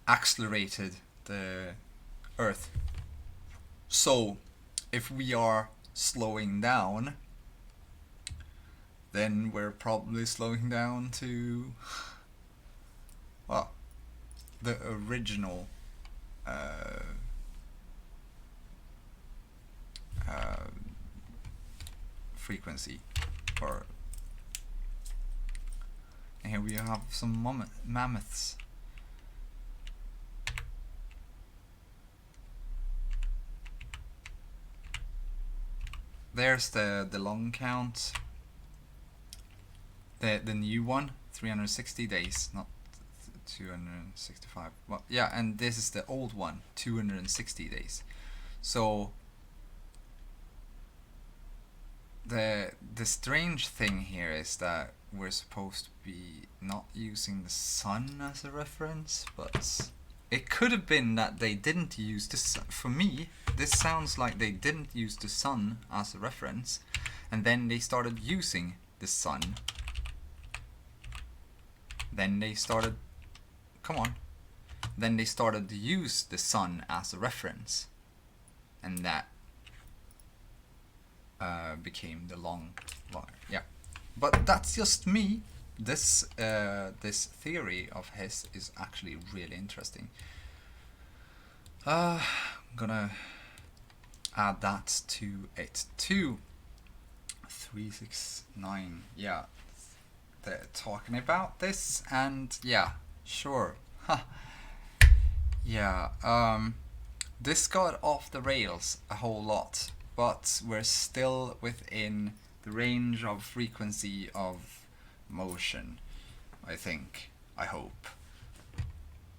accelerated the Earth. So if we are slowing down, then we're probably slowing down to, well, the original frequency. Or, and here we have some mammoths. There's the long count. The new one, 360 days, not 265. Well, yeah, and this is the old one, 260 days. So the strange thing here is that we're supposed to be not using the sun as a reference, but it could have been that they didn't use the sun. For me, this sounds like they didn't use the sun as a reference, and then they started using the sun. Then they started, then they started to use the sun as a reference, and that became the long, yeah. But that's just me. This theory of his is actually really interesting. I'm gonna add that to it too. 369, yeah. They're talking about this, and yeah, sure. Yeah, this got off the rails a whole lot, but we're still within the range of frequency of motion, I think, I hope.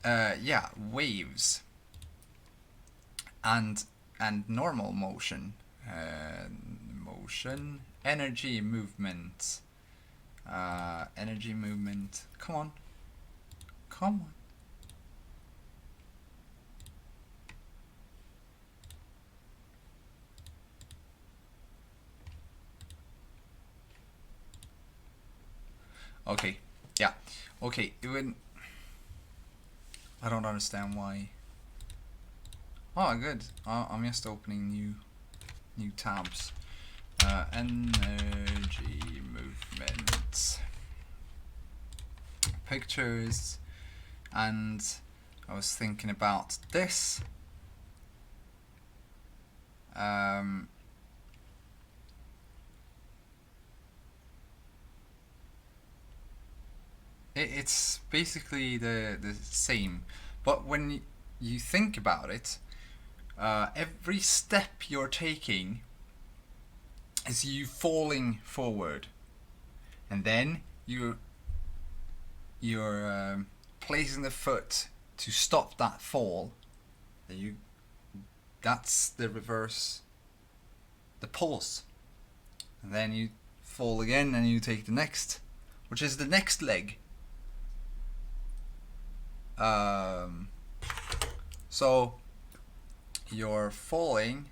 Yeah, waves and normal motion, energy movement. Energy movement. Come on. Okay. Yeah. Okay. I don't understand why. Oh, good. I'm just opening new tabs. Energy movement, pictures, and I was thinking about this. it's basically the same, but when you think about it, every step you're taking is you falling forward, and then you're placing the foot to stop that fall. That's the reverse, the pause, and then you fall again, and you take the next, which is the next leg. So you're falling,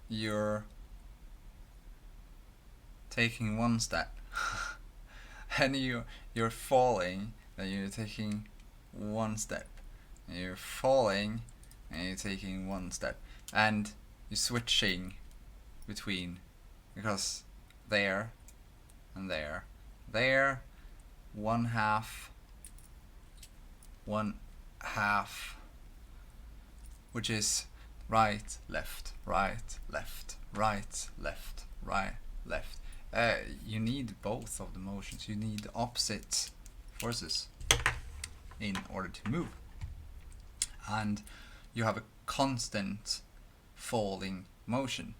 you're taking one step, and you're falling, then you're taking one step, and you're falling, and you're taking one step, and you're switching between, because there and there, one half, which is right, left, right, left, right, left, right, left. You need both of the motions. You need the opposite forces in order to move. And you have a constant falling motion.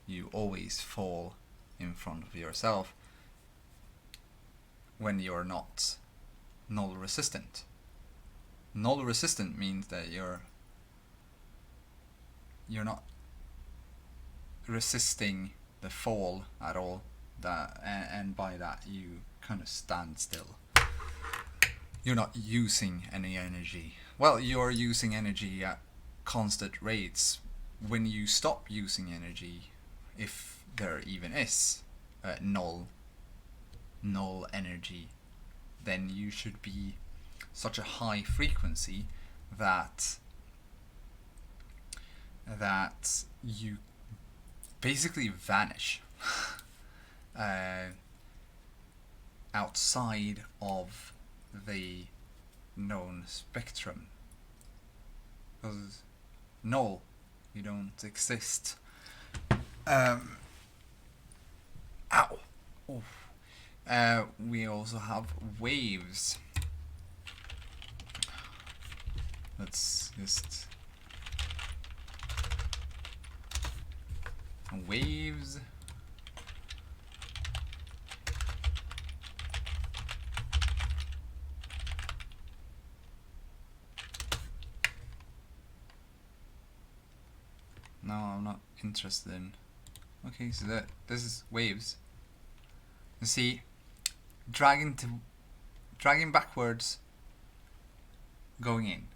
You always fall in front of yourself when you're not null resistant. Null resistant means that you're not resisting the fall at all, and by that you kind of stand still. You're not using any energy. Well, you're using energy at constant rates. When you stop using energy, if there even is null energy, then you should be such a high frequency that you basically vanish outside of the known spectrum. Because null, you don't exist. Ow. Oof. We also have waves. Let's just waves. No, I'm not interested in. Okay, so this is waves. You see, dragging backwards, going in.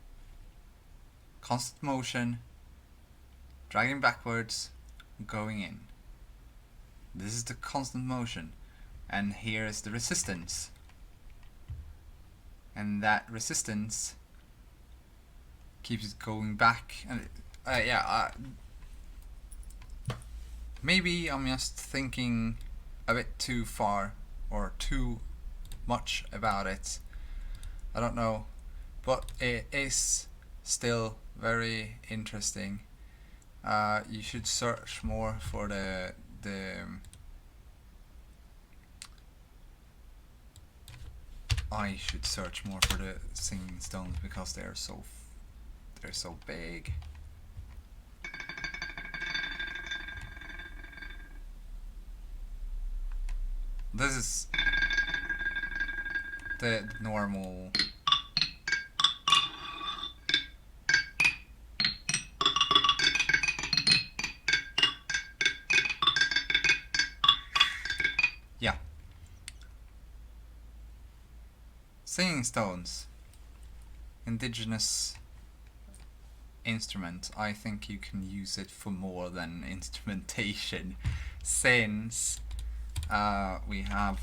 Constant motion, dragging backwards, going in. This is the constant motion, and here is the resistance. And that resistance keeps it going back. And maybe I'm just thinking a bit too far or too much about it. I don't know, but it is still very interesting. You should search more for the I should search more for the singing stones because they're so big. This is the normal. Yeah. Singing stones. Indigenous instrument. I think you can use it for more than instrumentation, since we have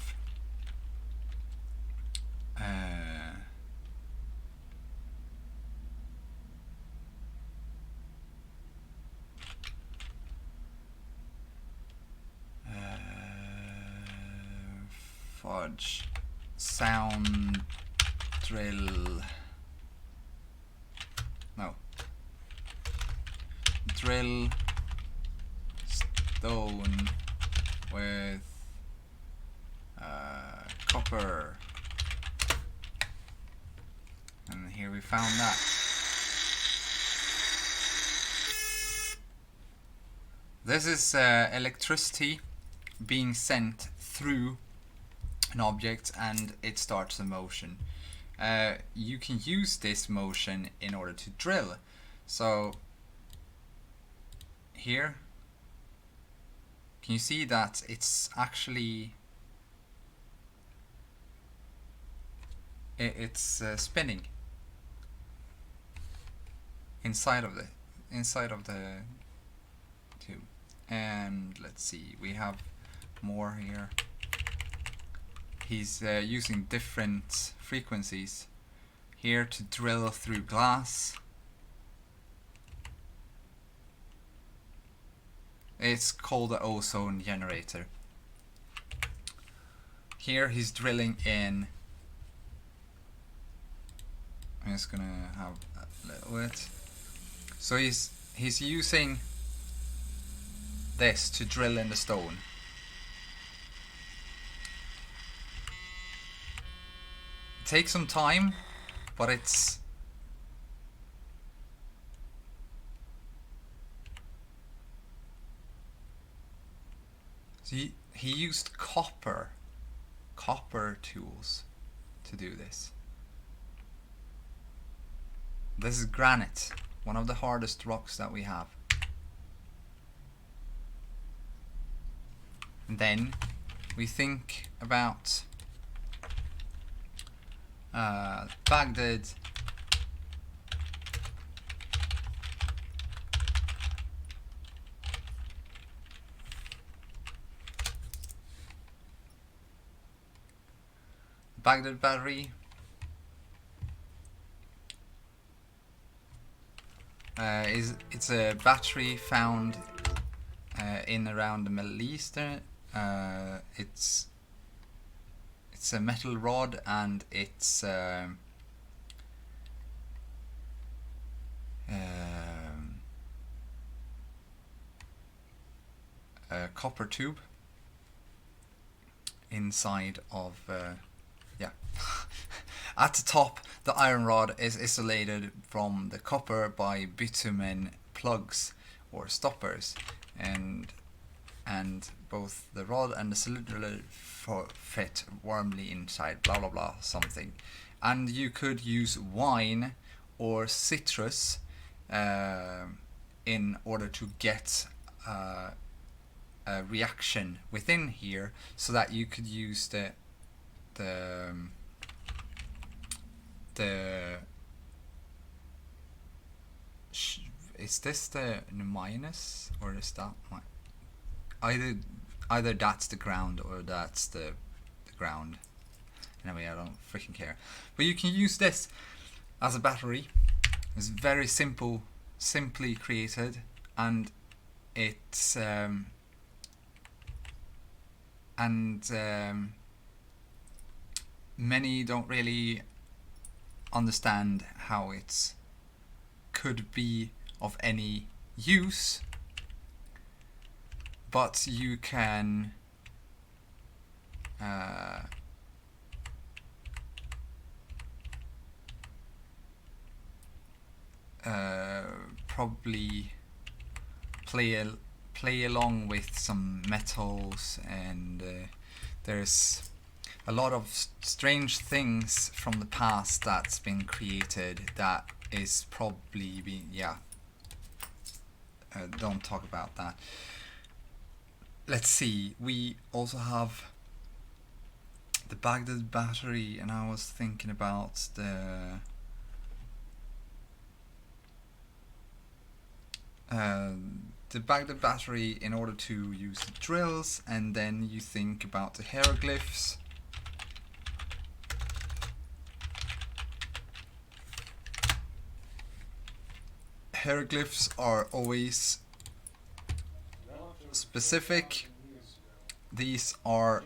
fudge, sound drill. No, drill stone with copper. And here we found that. This is electricity being sent through an object and it starts a motion. You can use this motion in order to drill. So here, can you see that it's actually it's spinning inside of the tube. And let's see, we have more here. He's using different frequencies here to drill through glass. It's called the ozone generator. Here he's drilling in. I'm just gonna have a little bit. So he's using this to drill in the stone. It takes some time, but it's he used copper tools to do this. This is granite, one of the hardest rocks that we have. And then we think about Baghdad. Baghdad battery. It's a battery found in around the Middle East. It's a metal rod and it's a copper tube inside of at the top the iron rod is isolated from the copper by bitumen plugs or stoppers, and both the rod and the cylinder fit warmly inside blah blah blah something. And you could use wine or citrus in order to get a reaction within here, so that you could use the is this the minus or is that either that's the ground or that's the ground. Anyway, I don't freaking care. But you can use this as a battery. It's very simply created, and it's many don't really understand how it could be of any use, but you can probably play along with some metals, and there's a lot of strange things from the past that's been created that is probably being don't talk about that. Let's see, we also have the Baghdad battery, and I was thinking about the Baghdad battery in order to use the drills, and then you think about the hieroglyphs. Hieroglyphs are always specific. These are,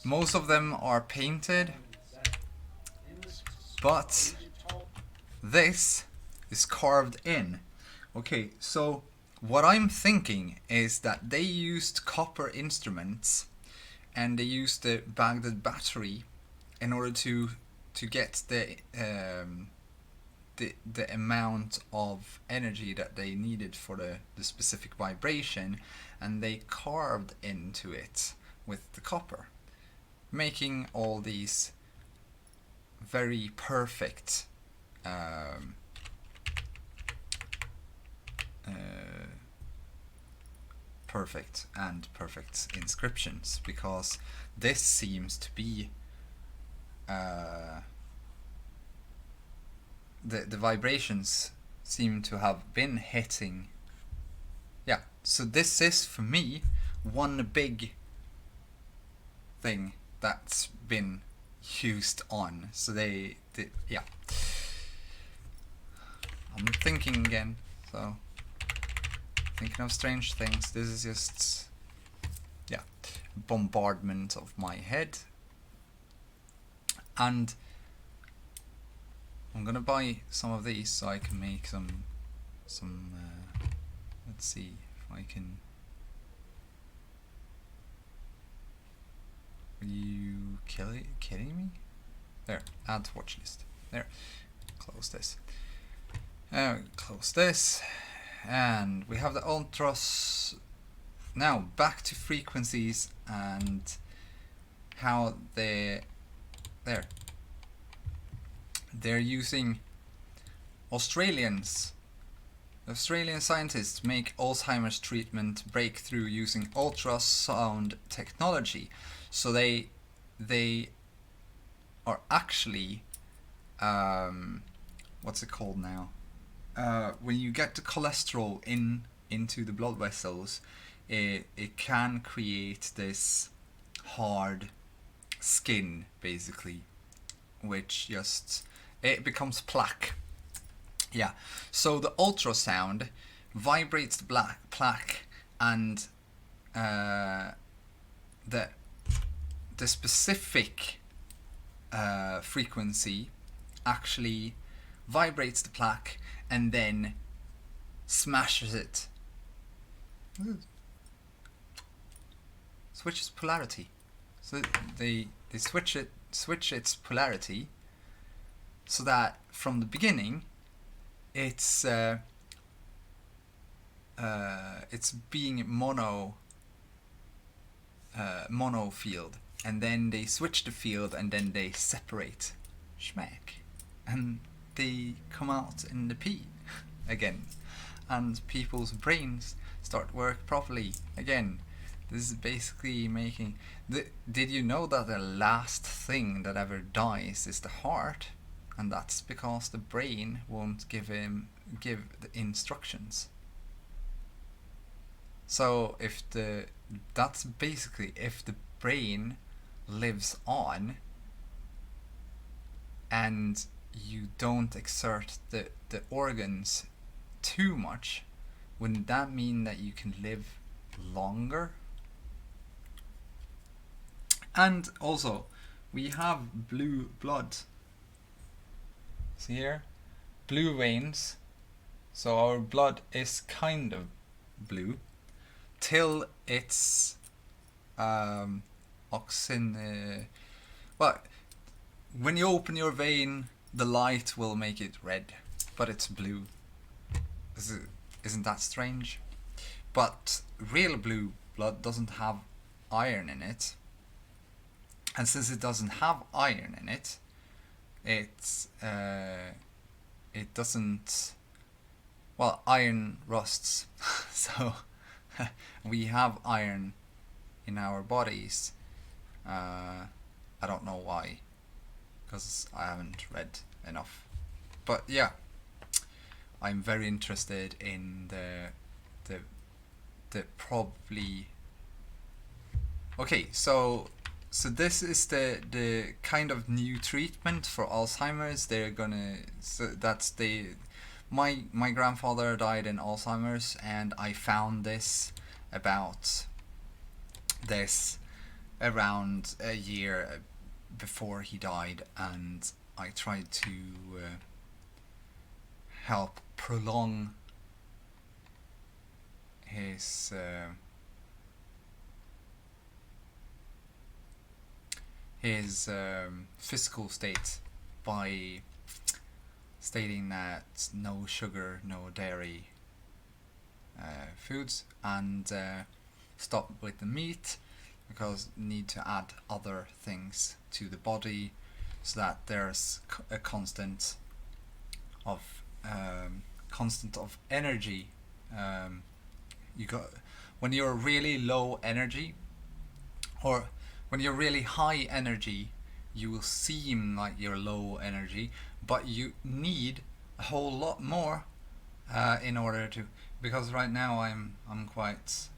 most of them are painted, but this is carved in. Okay, so what I'm thinking is that they used copper instruments and they used the Baghdad battery in order to get the amount of energy that they needed for the specific vibration, and they carved into it with the copper, making all these very perfect perfect inscriptions, because this seems to be the vibrations seem to have been hitting. Yeah, so this is for me one big thing that's been used on. So yeah. I'm thinking again, so thinking of strange things. This is just, yeah, bombardment of my head. And I'm gonna buy some of these so I can make some let's see if I can. Are you kidding me? There, add to watch list. There, close this. Close this, and we have the ultras. Now back to frequencies and how they're using Australian scientists make Alzheimer's treatment breakthrough using ultrasound technology. So they are actually what's it called now? When you get the cholesterol into the blood vessels, it can create this hard skin, basically, which just it becomes plaque. Yeah. So the ultrasound vibrates the plaque, and the specific frequency actually vibrates the plaque and then smashes it. Switches polarity. So they switch its polarity so that from the beginning it's being mono field, and then they switch the field and then they separate, schmack, and they come out in the P again, and people's brains start work properly again. This is basically making did you know that the last thing that ever dies is the heart? And that's because the brain won't give the instructions. So that's basically if the brain lives on and you don't exert the organs too much, wouldn't that mean that you can live longer? And also, we have blue blood. See here? Blue veins. So our blood is kind of blue till it's well, when you open your vein, the light will make it red, but it's blue. Isn't that strange? But real blue blood doesn't have iron in it, and since it doesn't have iron in it, it doesn't. Well, iron rusts, so we have iron in our bodies. I don't know why, because I haven't read enough. But yeah, I'm very interested in the probably. Okay, so this is the kind of new treatment for Alzheimer's. They're gonna. So that's my grandfather died in Alzheimer's, and I found this about this around a year before he died, and I tried to help prolong his physical state by stating that no sugar, no dairy foods, and stop with the meat because need to add other things to the body so that there's a constant of energy. You got when you're really low energy, or when you're really high energy, you will seem like you're low energy, but you need a whole lot more in order to. Because right now I'm quite.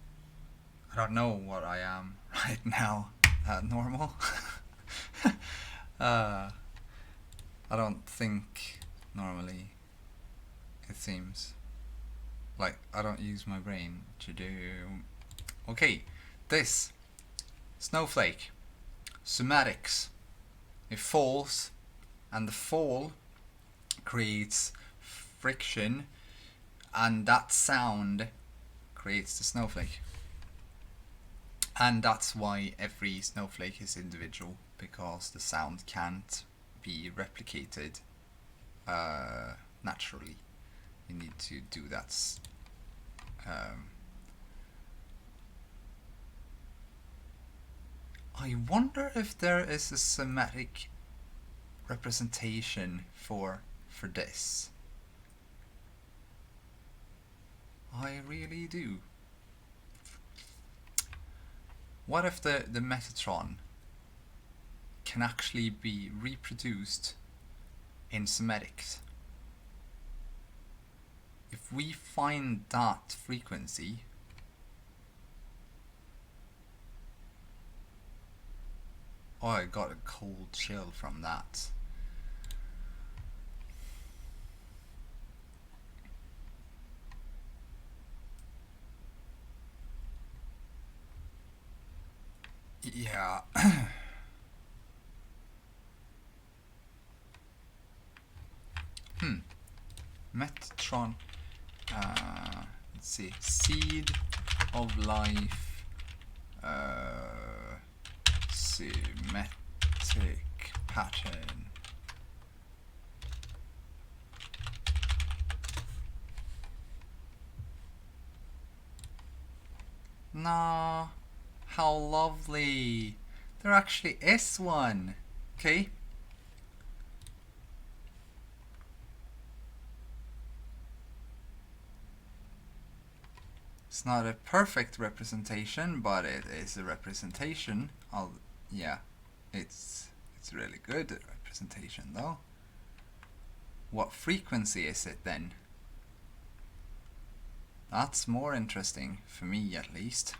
I don't know what I am right now. Normal. I don't think normally. It seems like I don't use my brain to do. Okay, this snowflake, Cymetics. It falls, and the fall creates friction, and that sound creates the snowflake. And that's why every snowflake is individual, because the sound can't be replicated naturally. You need to do that. I wonder if there is a semantic representation for this. I really do. What if the Metatron can actually be reproduced in Cymetics? If we find that frequency, oh, I got a cold chill from that. Yeah. Metatron. Let's see. Seed of life. Symmetric pattern. Nah. How lovely. There actually is one. Okay. It's not a perfect representation, but it is a representation. Yeah, it's really good representation though. What frequency is it then? That's more interesting for me, at least.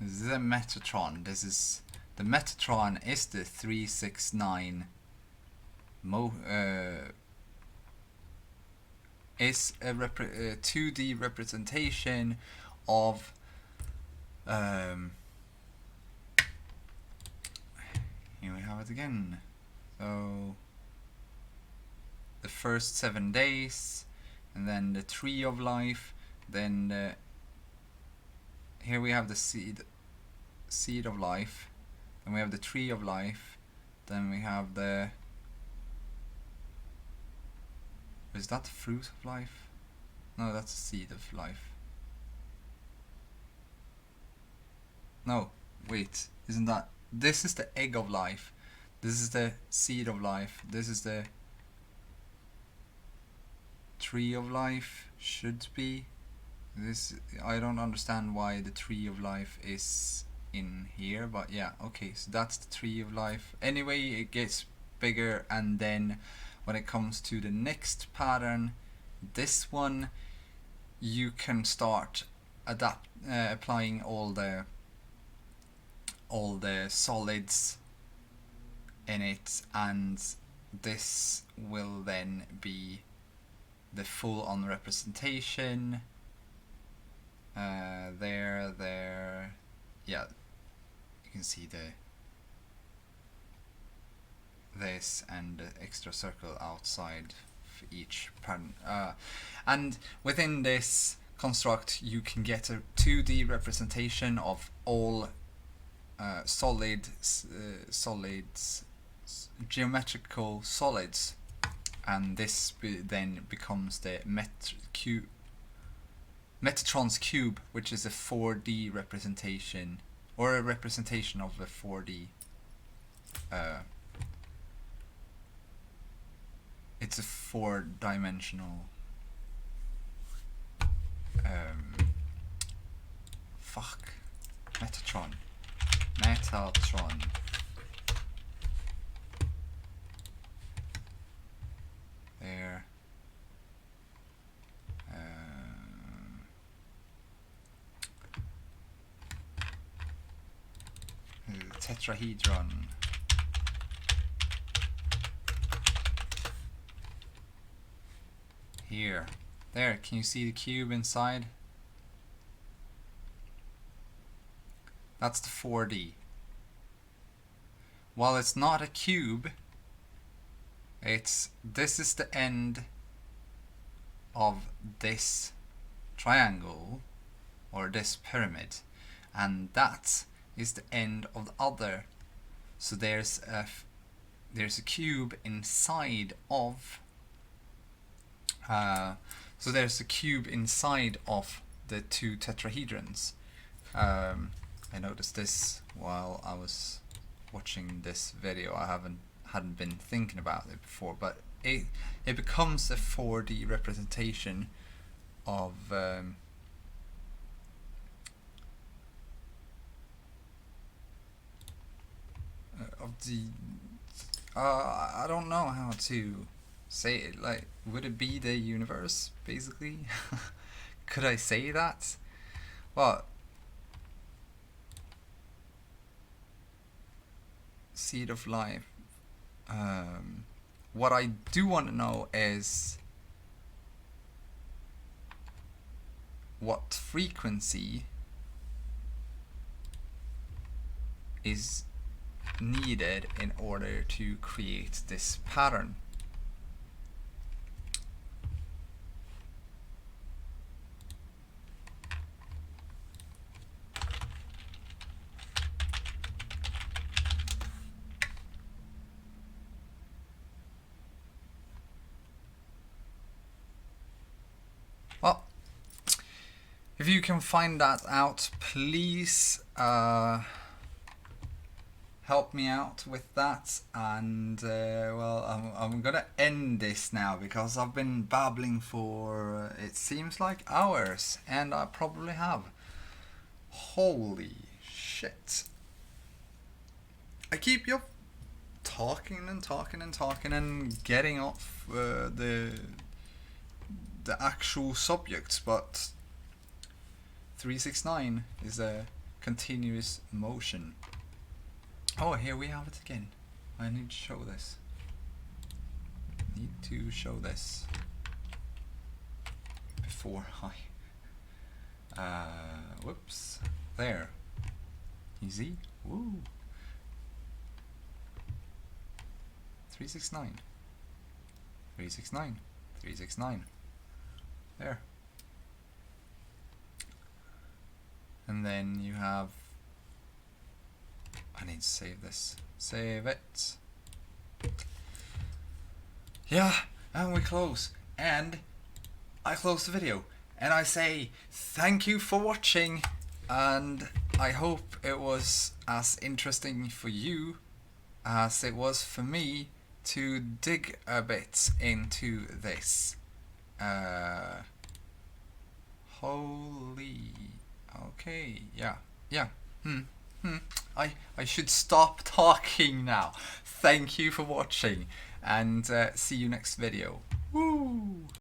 This is a Metatron. The Metatron is the 369 is a 2D representation of here we have it again. So the first 7 days, and then the tree of life, then here we have the seed of life, then we have the tree of life, then we have the, is that the fruit of life? No, that's the seed of life. No, wait, isn't that, this is the egg of life, this is the seed of life, this is the tree of life, should be. This, I don't understand why the tree of life is in here, but yeah, okay, so that's the tree of life. Anyway, it gets bigger, and then when it comes to the next pattern, this one, you can start applying all the solids in it, and this will then be the full-on representation. There, yeah, you can see this and the extra circle outside for each pattern. And within this construct you can get a 2D representation of all geometrical solids, and this then becomes the Metatron's cube, which is a 4D representation, or a representation of a 4D. It's a 4-dimensional. Metatron. There. Tetrahedron. Here. There, can you see the cube inside? That's the 4D. While it's not a cube, this is the end of this triangle or this pyramid, and that is the end of the other. So there's a cube inside of the two tetrahedrons. I noticed this while I was watching this video. I hadn't been thinking about it before, but it becomes a 4D representation of the I don't know how to say it. Like, would it be the universe, basically? Could I say that? Well, seed of life. What I do want to know is what frequency is needed in order to create this pattern. Well, if you can find that out, please help me out with that. And well, I'm gonna end this now because I've been babbling for it seems like hours, and I probably have. Holy shit. I keep talking and talking and talking and getting off the actual subjects, but 369 is a continuous motion. Oh, here we have it again. I need to show this. Before I whoops, there, easy. Woo. 369 369 369. There. And then you have, I need to save this. Save it. Yeah, and we close. And I close the video. And I say thank you for watching. And I hope it was as interesting for you as it was for me to dig a bit into this. Holy. Okay, yeah. I should stop talking now. Thank you for watching, and see you next video. Woo!